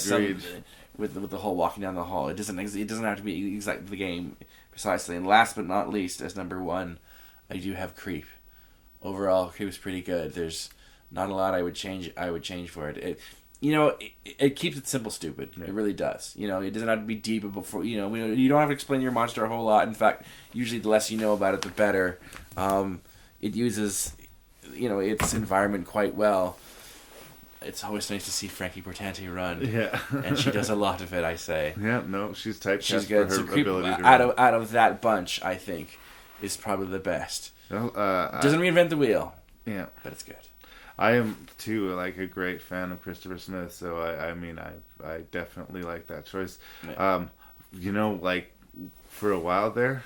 with the whole walking down the hall. It doesn't have to be exactly the game precisely. And last but not least, as number 1, I do have Creep. Overall, Creep is pretty good. There's not a lot I would change for it. It keeps it simple, stupid. Yeah. It really does. It doesn't have to be deep before. You don't have to explain your monster a whole lot. In fact, usually the less you know about it, the better. It uses, its environment quite well. It's always nice to see Frankie Portanti run. Yeah, and she does a lot of it. I say. Yeah, no, she's typecast. She's good. For her Creep, ability to out of that bunch, I think, is probably the best. Well, doesn't reinvent the wheel. Yeah, but it's good. I am too like a great fan of Christopher Smith, so I definitely like that choice. Yeah. Like for a while there,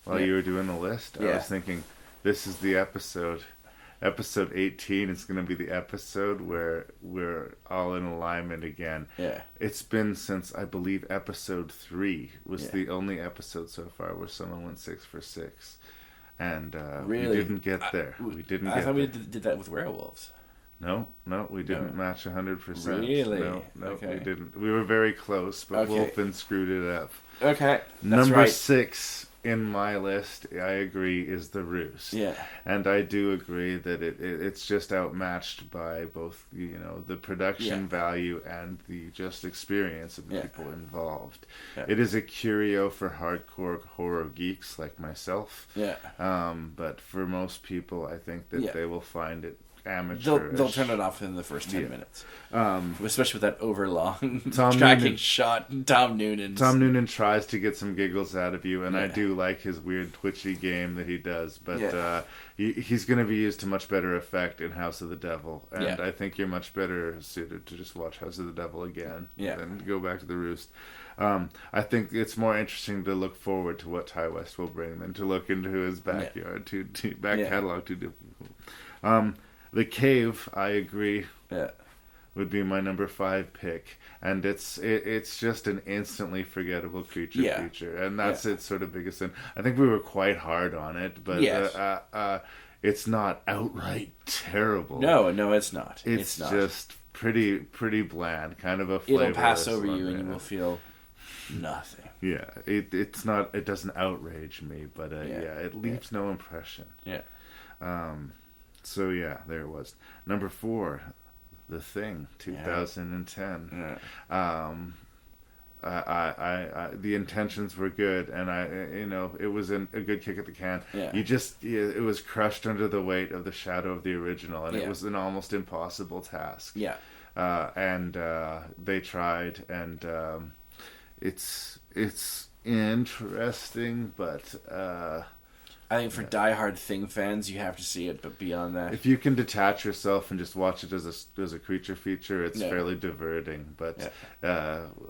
while you were doing the list, I was thinking this is the episode. Episode 18 is going to be the episode where we're all in alignment again. Yeah. It's been since I believe episode 3 was the only episode so far where someone went 6 for 6. And really? We didn't get there. I thought we did that with werewolves. No, we didn't match 100%. Really? No, okay. We didn't. We were very close, but Wolfen screwed it up. Okay, Number 6 in my list, I agree, is The Roost. Yeah. And I do agree that it's just outmatched by both, the production value and the just experience of the people involved. Yeah. It is a curio for hardcore horror geeks like myself. Yeah. But for most people, I think that they will find it amateur. They'll turn it off in the first 10 minutes. Especially with that overlong Tom tracking Noonan, shot. Tom Noonan tries to get some giggles out of you, and I do like his weird twitchy game that he does, but he's going to be used to much better effect in House of the Devil, and I think you're much better suited to just watch House of the Devil again than go back to the Roost. I think it's more interesting to look forward to what Ty West will bring than to look into his backyard, back catalog too difficult. The Cave, I agree, would be my number 5 pick, and it's just an instantly forgettable creature feature, and that's its sort of biggest sin. I think we were quite hard on it, but it's not outright terrible. No, it's not. It's not. Just pretty bland, kind of a flavorless. It'll pass over you, and you will feel nothing. Yeah, it's not. It doesn't outrage me, but it leaves no impression. Yeah. So there it was. Number 4, The Thing, 2010. The intentions were good, and it was a good kick at the can. It was crushed under the weight of the shadow of the original, and it was an almost impossible task. And they tried, and it's interesting, but I think for diehard Thing fans, you have to see it. But beyond that, if you can detach yourself and just watch it as a creature feature, it's fairly diverting. But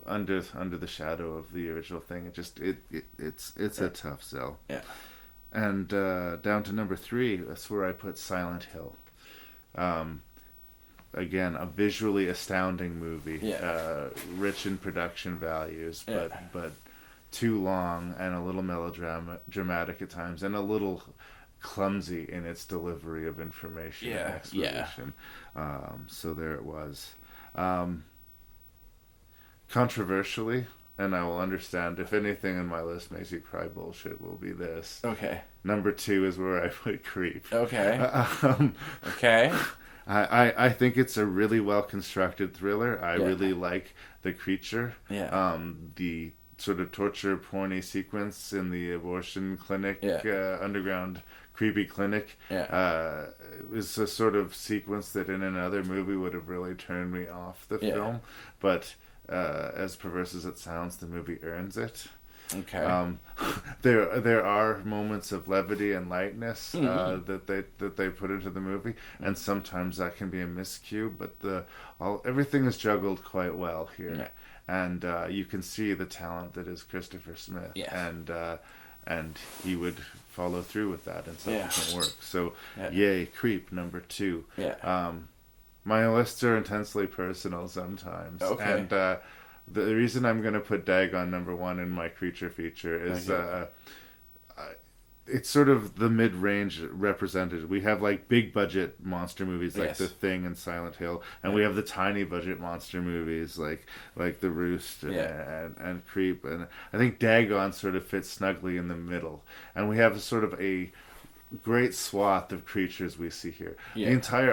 under the shadow of the original Thing, it's a tough sell. And down to number 3, that's where I put Silent Hill. Again, a visually astounding movie, rich in production values, but too long and a little melodramatic at times, and a little clumsy in its delivery of information and exposition. So there it was. Controversially, and I will understand if anything in my list makes you cry bullshit, will be this. Okay. Number 2 is where I put Creep. Okay. Okay. I think it's a really well constructed thriller. I really like the creature. The sort of torture porny sequence in the abortion clinic, underground creepy clinic, is a sort of sequence that in another movie would have really turned me off the film. But as perverse as it sounds, the movie earns it. Okay. There are moments of levity and lightness that they put into the movie, and sometimes that can be a miscue. But everything is juggled quite well here, and you can see the talent that is Christopher Smith, and he would follow through with that in subsequent work. So, yay, Creep number 2. My lists are intensely personal sometimes, and the reason I'm going to put Dagon number 1 in my creature feature is it's sort of the mid-range represented. We have like big budget monster movies like The Thing and Silent Hill, and we have the tiny budget monster movies like The Roost and Creep, and I think Dagon sort of fits snugly in the middle. And we have sort of a great swath of creatures we see here.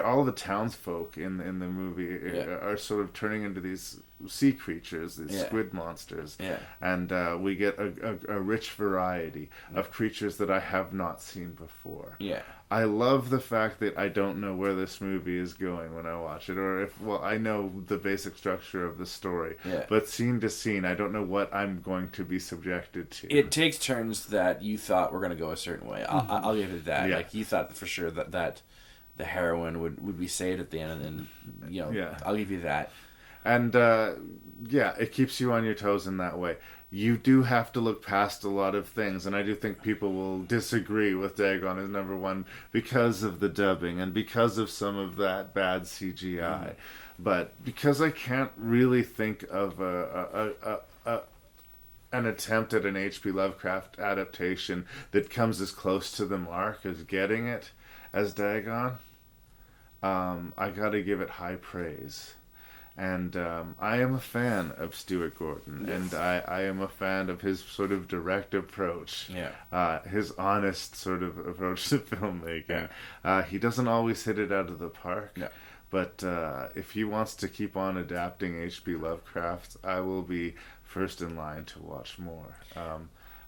All the townsfolk in the movie are sort of turning into these sea creatures, these squid monsters, and we get a rich variety of creatures that I have not seen before. I love the fact that I don't know where this movie is going when I watch it, or I know the basic structure of the story, but scene to scene, I don't know what I'm going to be subjected to. It takes turns that you thought were going to go a certain way. I'll give it that. Like you thought for sure that the heroine would be saved at the end, and then I'll give you that. And it keeps you on your toes in that way. You do have to look past a lot of things, and I do think people will disagree with Dagon as number 1 because of the dubbing and because of some of that bad CGI. But because I can't really think of an attempt at an H.P. Lovecraft adaptation that comes as close to the mark as getting it as Dagon, I gotta give it high praise. And I am a fan of Stuart Gordon, and I am a fan of his sort of direct approach, his honest sort of approach to filmmaking. He doesn't always hit it out of the park, but if he wants to keep on adapting H.P. Lovecraft, I will be first in line to watch more.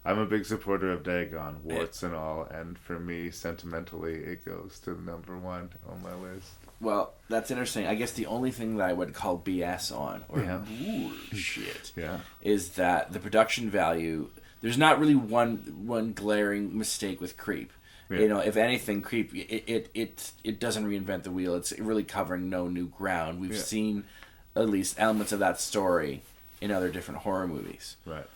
I'm a big supporter of Dagon, warts and all, and for me, sentimentally, it goes to number 1 on my list. Well, that's interesting. I guess the only thing that I would call BS on, or bullshit, is that the production value. There's not really one glaring mistake with Creep. Yeah. You know, if anything, Creep it doesn't reinvent the wheel. It's really covering no new ground. We've seen at least elements of that story in other different horror movies. Right.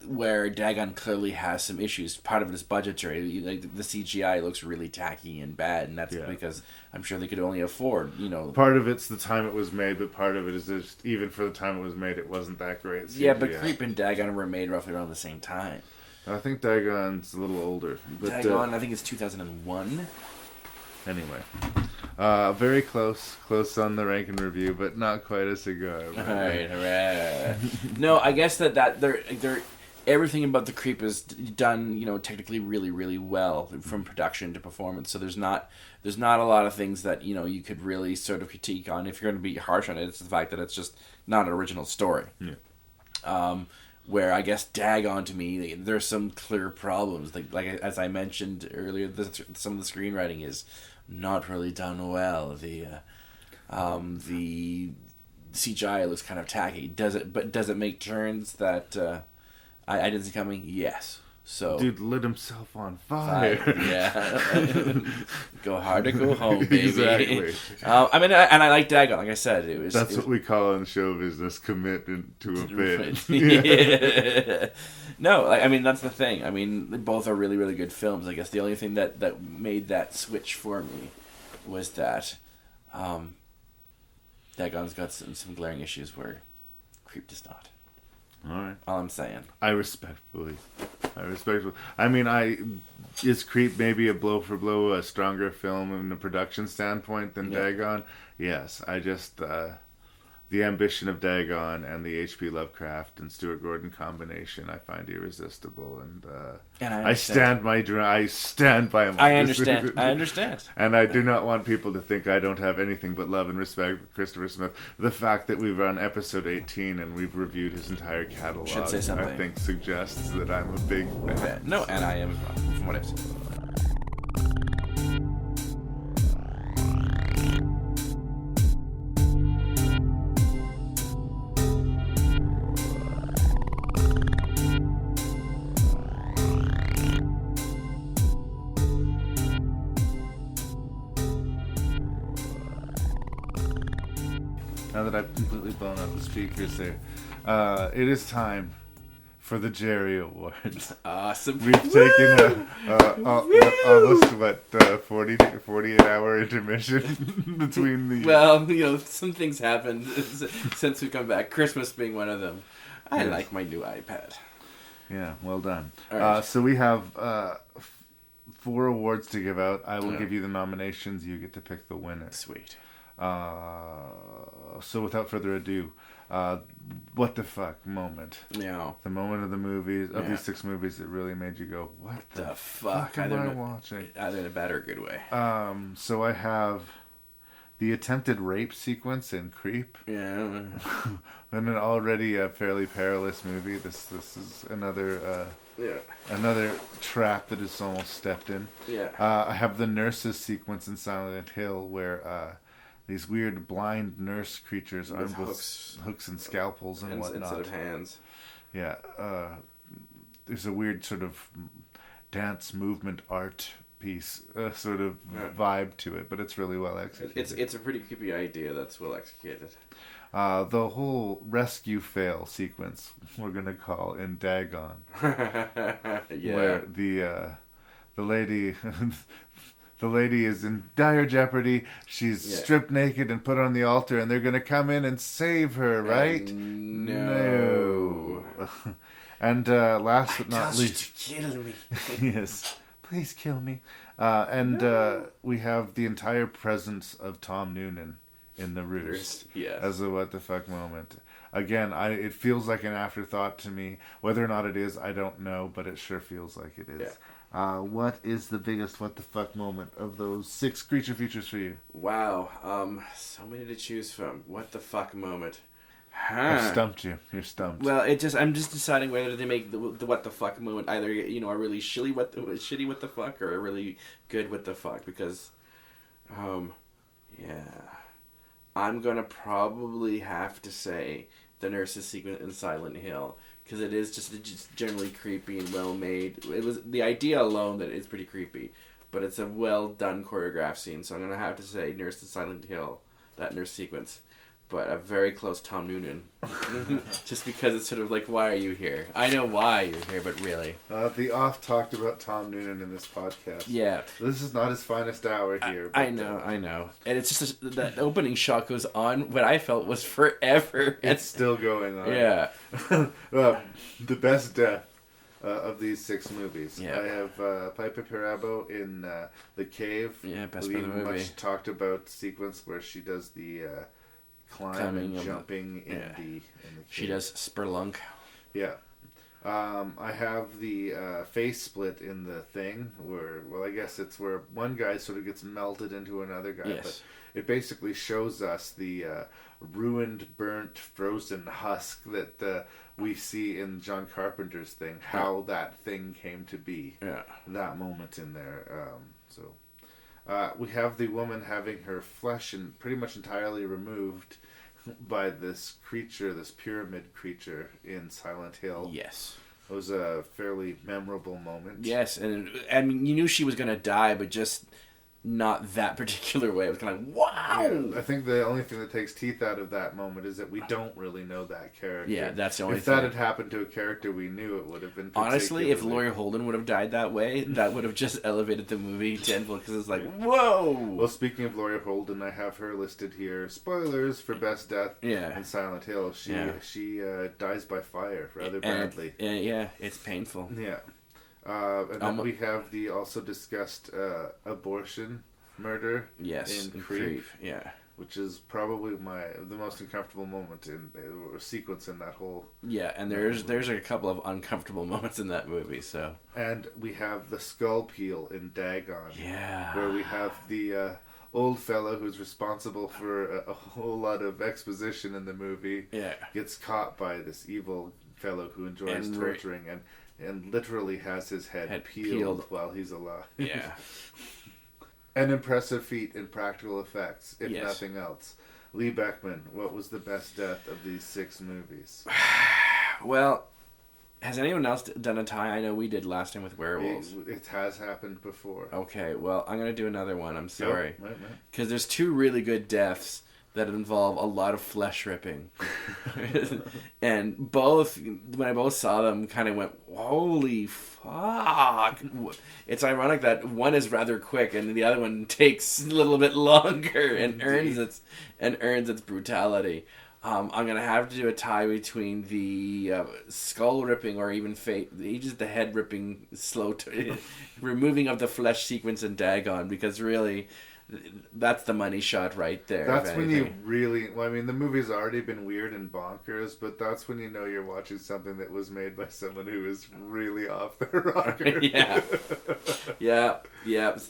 Where Dagon clearly has some issues. Part of it is budgetary. Like the CGI looks really tacky and bad, and that's because I'm sure they could only afford, Part of it's the time it was made, but part of it is just even for the time it was made, it wasn't that great CGI. Yeah, but Creep and Dagon were made roughly around the same time. I think Dagon's a little older. But, Dagon, I think it's 2001. Anyway. Very close on the rank and review, but not quite a cigar. All right. No, I guess that they're everything about the Creep is done, technically really, really well from production to performance. So there's not a lot of things that you could really sort of critique on. If you're going to be harsh on it, it's the fact that it's just not an original story. Yeah. Where I guess Dagon to me, there's some clear problems. Like as I mentioned earlier, some of the screenwriting is not really done well. The CGI looks kind of tacky. Does it make turns that I didn't see coming? Yes. So dude lit himself on fire. Yeah. Go hard or go home, baby. Exactly. And I like Dagon. Like I said, that's what we call in show business commitment to a bit. Yeah. No, that's the thing. Both are really, really good films. I guess the only thing that made that switch for me was that Dagon's got some glaring issues where Creep does not. All right. All I'm saying. I respectfully. Is Creep maybe a blow for blow, a stronger film in the production standpoint than Dagon? Yes. I just the ambition of Dagon and the H.P. Lovecraft and Stuart Gordon combination I find irresistible, and I stand by my I understand. And I do not want people to think I don't have anything but love and respect for Christopher Smith. The fact that we've on episode 18 and we've reviewed his entire catalog, should say something. I think suggests that I'm a big fan. No, and I am from what I've seen. Now that I've completely blown out the speakers there, it is time for the Jerry Awards. Awesome. We've taken almost 48-hour intermission between the. Well, some things happened since we come back. Christmas being one of them. I like my new iPad. Yeah, well done. Right. So we have 4 awards to give out. I will give you the nominations. You get to pick the winner. Sweet. So without further ado, what the fuck moment? Yeah. The moment of the movies, of these 6 movies that really made you go, what the fuck am I watching? Either in a bad or good way. So I have the attempted rape sequence in Creep. Yeah. And an already fairly perilous movie. This is another another trap that is almost stepped in. Yeah. I have the nurses sequence in Silent Hill where these weird blind nurse creatures armed with hooks and scalpels and whatnot. Instead of hands. Yeah. There's a weird sort of dance movement art piece sort of vibe to it, but it's really well executed. It's a pretty creepy idea that's well executed. The whole rescue fail sequence we're gonna call in Dagon, where the lady the lady is in dire jeopardy. She's stripped naked and put on the altar, and they're gonna come in and save her, right? No. And last but not least, kill me. Yes, please kill me. We have the entire presence of Tom Noonan in the Roost as a what the fuck moment. Again, it feels like an afterthought to me. Whether or not it is, I don't know, but it sure feels like it is. Yeah. What is the biggest what the fuck moment of those 6 creature features for you? Wow, so many to choose from. What the fuck moment? I've stumped you. You're stumped. Well, I'm just deciding whether they make the what the fuck moment either a really shitty what the fuck or a really good what the fuck, because, I'm gonna probably have to say the nurse's sequence in Silent Hill, because it is just generally creepy and well made. It was the idea alone that it's pretty creepy, but it's a well done choreographed scene. So I'm gonna have to say Nurse in Silent Hill, that nurse sequence. But a very close Tom Noonan. Just because it's sort of like, why are you here? I know why you're here, but really. The off talked about Tom Noonan in this podcast. Yeah. This is not his finest hour here. I know. And it's just that opening shot goes on what I felt was forever. It's still going on. Yeah. The best death of these 6 movies. Yeah. I have Piper Perabo in The Cave. Yeah, best part of the movie. Much talked about the sequence where she does the... climbing and jumping in the cave. She does spelunk. Yeah. I have the face split in The Thing, where, well, I guess it's where one guy sort of gets melted into another guy. Yes. But it basically shows us the ruined, burnt, frozen husk that we see in John Carpenter's Thing, how that thing came to be. Yeah. That moment in there. We have the woman having her flesh pretty much entirely removed by this creature, this pyramid creature in Silent Hill. Yes. It was a fairly memorable moment. Yes, and I mean, you knew she was going to die, but just not that particular way. It was kind of like, wow! Yeah, I think the only thing that takes teeth out of that moment is that we don't really know that character. Yeah, that's the only thing. If that had happened to a character we knew, it would have been honestly, if Laurie Holden would have died that way, that would have just elevated the movie tenfold, because it's like, whoa! Well, speaking of Laurie Holden, I have her listed here. Spoilers for Best Death in Silent Hill. She dies by fire rather badly. Yeah, it's painful. Yeah. And then we have the also discussed abortion murder in Creep. Yeah. Which is probably the most uncomfortable moment in or sequence in that whole. Yeah, and there's a couple of uncomfortable moments in that movie. So. And we have the skull peel in Dagon. Yeah. Where we have the old fellow who's responsible for a whole lot of exposition in the movie. Yeah. Gets caught by this evil fellow who enjoys torturing and literally has his head peeled while he's alive. Yeah. An impressive feat in practical effects, if nothing else. Lee Beckmann, what was the best death of these 6 movies? Well, has anyone else done a tie? I know we did last time with werewolves. It has happened before. Okay, well, I'm going to do another one. I'm sorry. Right. Because there's 2 really good deaths that involve a lot of flesh ripping. And when I both saw them, kind of went, holy fuck. It's ironic that one is rather quick and the other one takes a little bit longer and earns its brutality. I'm going to have to do a tie between the skull ripping or even just the head ripping removing of the flesh sequence in Dagon, because really... that's the money shot right there. That's when you really... Well, I mean, the movie's already been weird and bonkers, but that's when you know you're watching something that was made by someone who is really off their rocker. Yeah.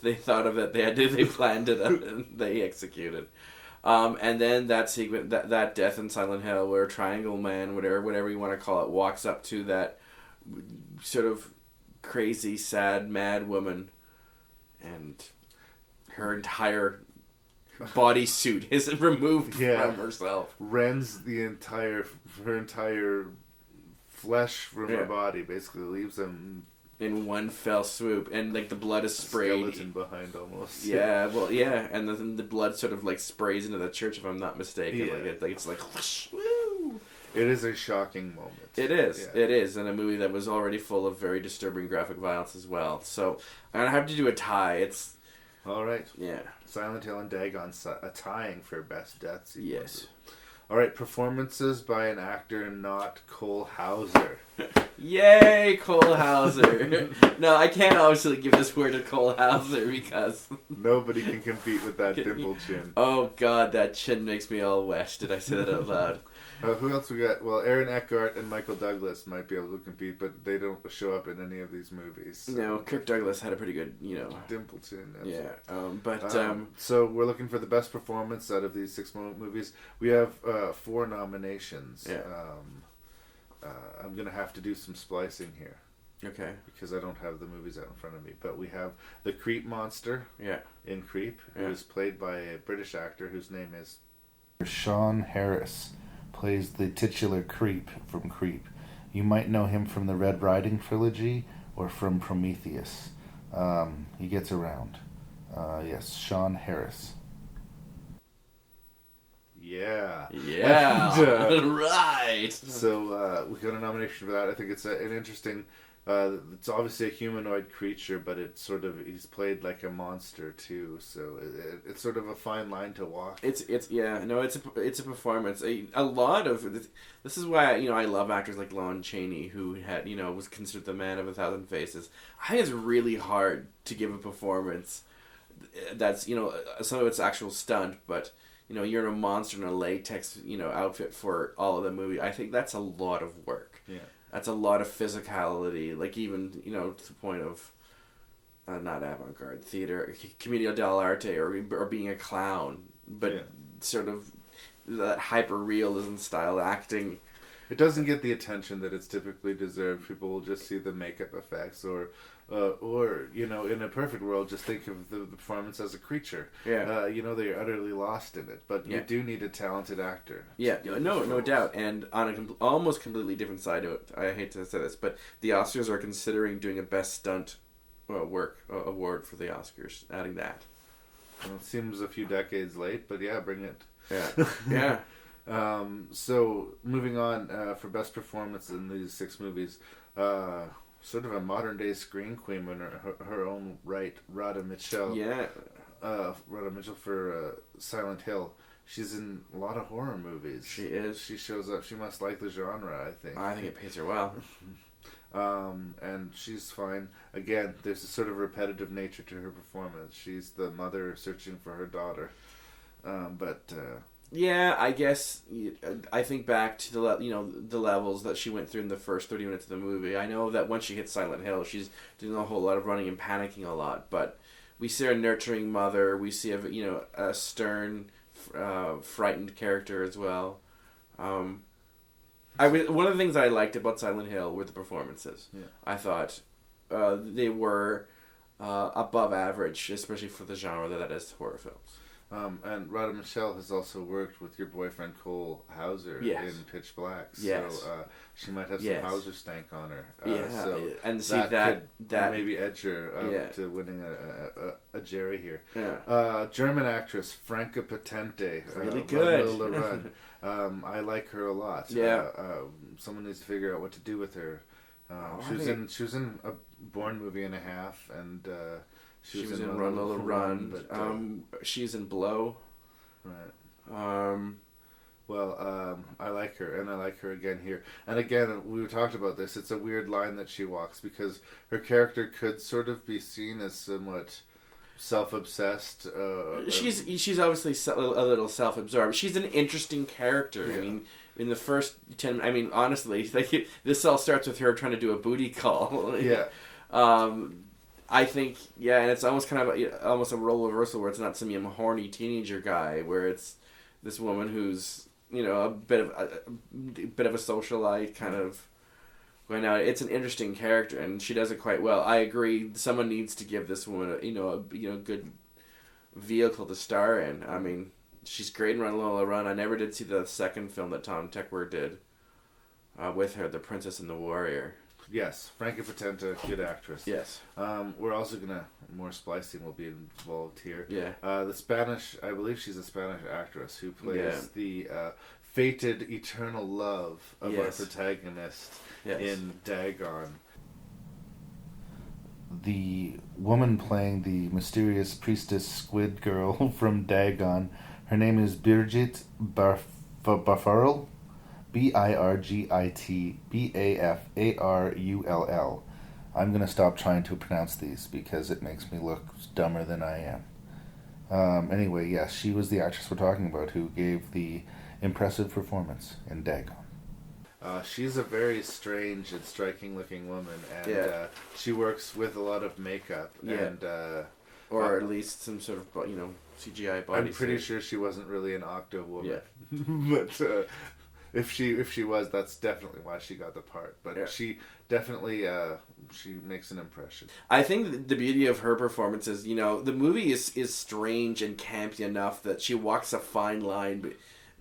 They thought of it. They planned it and they executed. And then that sequence, that death in Silent Hill, where Triangle Man, whatever you want to call it, walks up to that sort of crazy, sad, mad woman, and... her entire bodysuit is removed from herself. Rends her entire flesh from her body, basically leaves them in one fell swoop, and like the blood is sprayed. Skeleton behind almost. And then the blood sort of like sprays into the church, if I'm not mistaken. Yeah. It's like whoosh, woo. It is a shocking moment. It is. Yeah. It is, in a movie that was already full of very disturbing graphic violence as well. So I'm gonna have to do a tie. It's all right. Yeah. Silent Hill and Dagon tying for best death sequences. Yes. All right, performances by an actor not Cole Hauser. Yay, Cole Hauser. No, I can't obviously give this word to Cole Hauser because... nobody can compete with that dimple chin. Oh, God, that chin makes me all wet. Did I say that out loud? Who else we got? Well, Aaron Eckhart and Michael Douglas might be able to compete, but they don't show up in any of these movies. So. No, Kirk Douglas had a pretty good, Dimpleton. Yeah, so we're looking for the best performance out of these 6 movies. We have 4 nominations. Yeah. I'm gonna have to do some splicing here. Okay. Because I don't have the movies out in front of me, but we have the Creep monster. Yeah. In Creep, who is played by a British actor whose name is Sean Harris. Plays the titular Creep from Creep. You might know him from the Red Riding trilogy or from Prometheus. He gets around. Yes, Sean Harris. Yeah. Yeah. And, right. So we got a nomination for that. I think it's an interesting. It's obviously a humanoid creature, but he's played like a monster too. So it's sort of a fine line to walk. It's a performance. A lot of this is why I love actors like Lon Chaney, who had was considered the man of 1,000 faces. I think it's really hard to give a performance that's some of it's actual stunt, but you're in a monster in a latex outfit for all of the movie. I think that's a lot of work. Yeah. That's a lot of physicality, like even, to the point of, not avant-garde theater, commedia dell'arte, or being a clown, but sort of that hyper-realism style acting. It doesn't get the attention that it's typically deserved. People will just see the makeup effects, or in a perfect world, just think of the performance as a creature. Yeah. They're utterly lost in it, but you do need a talented actor. Yeah, no doubt. And on a almost completely different side of it, I hate to say this, but the Oscars are considering doing a best stunt work award for the Oscars, adding that. Well, it seems a few decades late, but yeah, bring it. Yeah, yeah. So moving on for best performance in these 6 movies. Sort of a modern day screen queen in her own right, Radha Mitchell. Yeah. Radha Mitchell for Silent Hill. She's in a lot of horror movies. She is. She shows up. She must like the genre, I think. I think it pays her well. And she's fine. Again, there's a sort of repetitive nature to her performance. She's the mother searching for her daughter. Yeah, I guess I think back to the levels that she went through in the first 30 minutes of the movie. I know that once she hits Silent Hill, she's doing a whole lot of running and panicking a lot. But we see a nurturing mother. We see a stern, frightened character as well. One of the things I liked about Silent Hill were the performances. Yeah. I thought they were above average, especially for the genre that is horror films. And Radha Mitchell has also worked with your boyfriend Cole Hauser in Pitch Black, so she might have some Hauser stank on her. So and see that maybe edge her to winning a Jerry here. Yeah. German actress Franca Potente, really good. I like her a lot. Yeah. Someone needs to figure out what to do with her. She was in a Bourne movie and a half, and. She was in Run Lola Run. But, she's in Blow. Right. I like her, and I like her again here. And again, we talked about this. It's a weird line that she walks, because her character could sort of be seen as somewhat self-obsessed. She's obviously a little self-absorbed. She's an interesting character. Yeah. I mean, in the first 10... I mean, honestly, this all starts with her trying to do a booty call. Yeah. I think, and it's almost kind of almost a role reversal where it's not some horny teenager guy, where it's this woman who's a bit of a socialite, kind of going out. It's an interesting character, and she does it quite well. I agree. Someone needs to give this woman a good vehicle to star in. I mean, she's great in Run Lola Run. I never did see the second film that Tom Tykwer did with her, The Princess and the Warrior. Yes, Franca Potente, good actress. Yes. We're also more splicing will be involved here. Yeah. The Spanish, I believe she's a Spanish actress who plays the fated eternal love of our protagonist in Dagon. The woman playing the mysterious priestess squid girl from Dagon, her name is Birgit Bafarul. Birgit Bafarull. I'm going to stop trying to pronounce these because it makes me look dumber than I am. Anyway, yes, she was the actress we're talking about who gave the impressive performance in Dagon. She's a very strange and striking-looking woman, and she works with a lot of makeup, and or at least some sort of CGI body. I'm pretty sure she wasn't really an Octo woman, but if she was, that's definitely why she got the part. But she definitely she makes an impression. I think the beauty of her performance is, the movie is strange and campy enough that she walks a fine line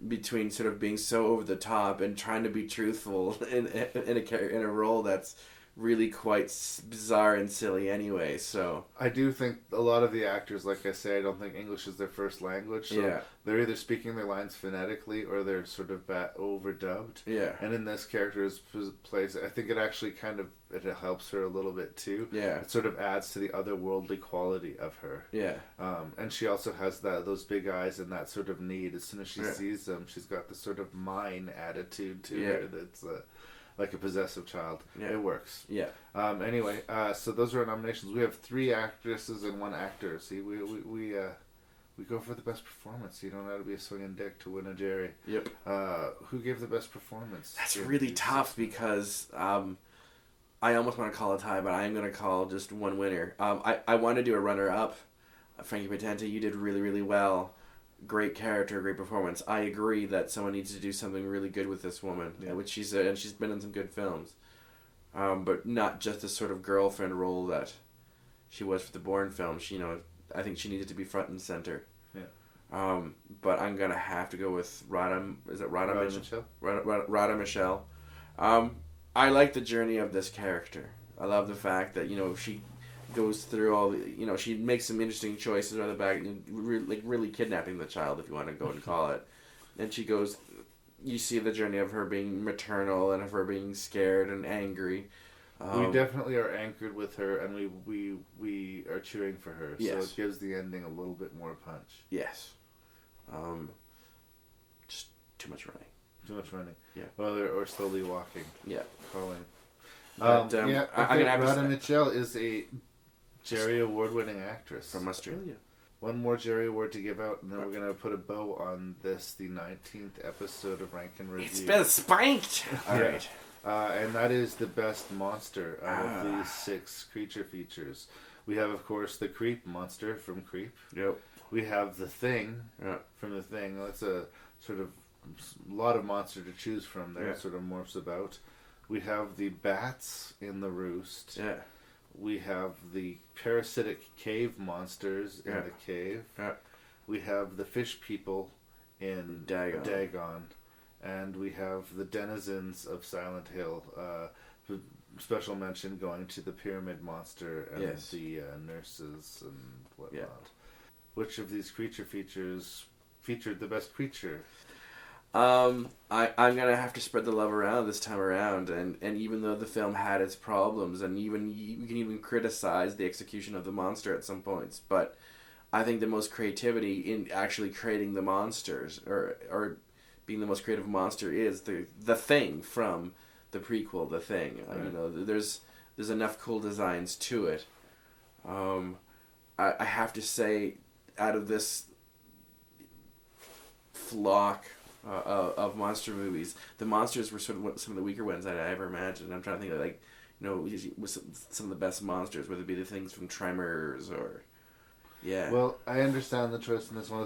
between sort of being so over the top and trying to be truthful in a role that's really quite bizarre and silly anyway. So I do think a lot of the actors, like I say, I don't think English is their first language, so they're either speaking their lines phonetically or they're sort of overdubbed. And in this character's place, I think it actually kind of it helps her a little bit too. It sort of adds to the otherworldly quality of her. And she also has those big eyes and that sort of need. As soon as she sees them, she's got this sort of mine attitude to her that's like a possessive child. It works. Anyway, so those are our nominations. We have 3 actresses and 1 actor. See, we go for the best performance. You don't have to be a swinging dick to win a Jerry. Who gave the best performance? That's really tough because I almost want to call a tie, but I'm going to call just one winner. I want to do a runner-up. Frankie Potente, you did really, really well. Great character, great performance. I agree that someone needs to do something really good with this woman, which she's been in some good films, but not just the sort of girlfriend role that she was for the Bourne film. I think she needed to be front and center. But I'm gonna have to go with Radha. Is it Radha Michelle? Radha Michelle. I like the journey of this character. I love the fact that she goes through all the, she makes some interesting choices on the back, really kidnapping the child, if you want to go and call it. And she goes, you see the journey of her being maternal and of her being scared and angry. We definitely are anchored with her, and we are cheering for her. So it gives the ending a little bit more punch. Just too much running. Too much running. Well, or slowly walking. Calling. I think Radha Mitchell is a Jerry Award-winning actress from Australia. One more Jerry Award to give out, and then we're going to put a bow on this, the 19th episode of RankNReview. It's been spanked! Alright. And that is the best monster out of these 6 creature features. We have, of course, the Creep monster from Creep. We have the Thing from the Thing. That's a sort of lot of monster to choose from there. It sort of morphs about. We have the bats in the Roost. We have the parasitic cave monsters in the cave. We have the fish people in Dagon. And we have the denizens of Silent Hill. Special mention going to the pyramid monster and the nurses and whatnot. Which of these creature features featured the best creature? I'm gonna have to spread the love around this time around, and even though the film had its problems, and even you can even criticize the execution of the monster at some points, but I think the most creativity in actually creating the monsters, or being the most creative monster, is the Thing from the prequel, The Thing. There's enough cool designs to it. I have to say, out of this flock of monster movies, the monsters were sort of some of the weaker ones that I ever imagined. I'm trying to think of some of the best monsters, whether it be the things from Tremors or Well, I understand the choice in this one.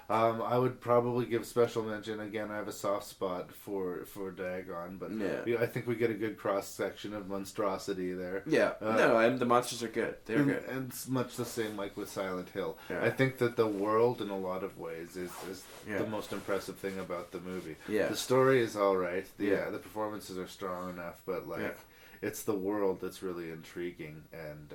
I would probably give special mention. Again, I have a soft spot for Dagon, but I think we get a good cross section of monstrosity there. The monsters are good. They're good, and it's much the same like with Silent Hill. I think that the world, in a lot of ways, is the most impressive thing about the movie. The story is all right. The performances are strong enough, but it's the world that's really intriguing, and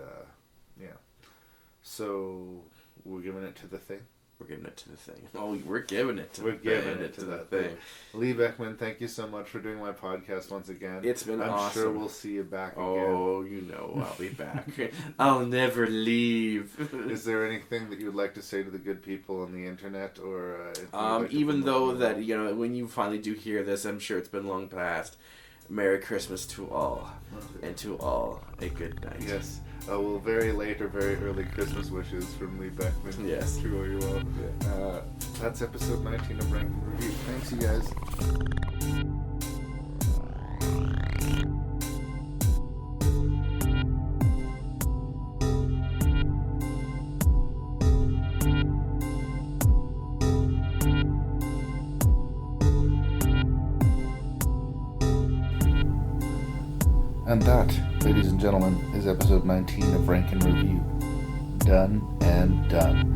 so we're giving it to The Thing. We're giving it to The Thing. Oh, we're giving it to The Thing. Lee Beckmann, thank you so much for doing my podcast once again. It's been awesome. I'm sure we'll see you back again. Oh, I'll be back. I'll never leave. Is there anything that you would like to say to the good people on the internet, or even though that when you finally do hear this, I'm sure it's been long past. Merry Christmas to all, and to all a good night. Yes. Well, very late or very early Christmas wishes from Lee Beckmann. Yes. To all you well. That's episode 19 of RankNReview. Thanks, you guys. And that, ladies and gentlemen, is episode 19 of RankNReview. Done and done.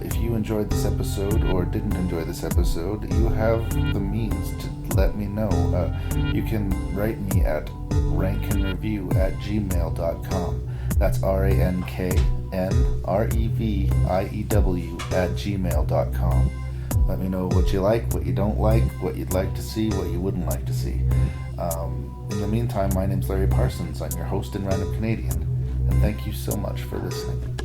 If you enjoyed this episode or didn't enjoy this episode, you have the means to let me know. You can write me at RankNReview@gmail.com. That's RankNReview@gmail.com. Let me know what you like, what you don't like, what you'd like to see, what you wouldn't like to see. In the meantime, my name's Larry Parsons. I'm your host and random Canadian, and thank you so much for listening.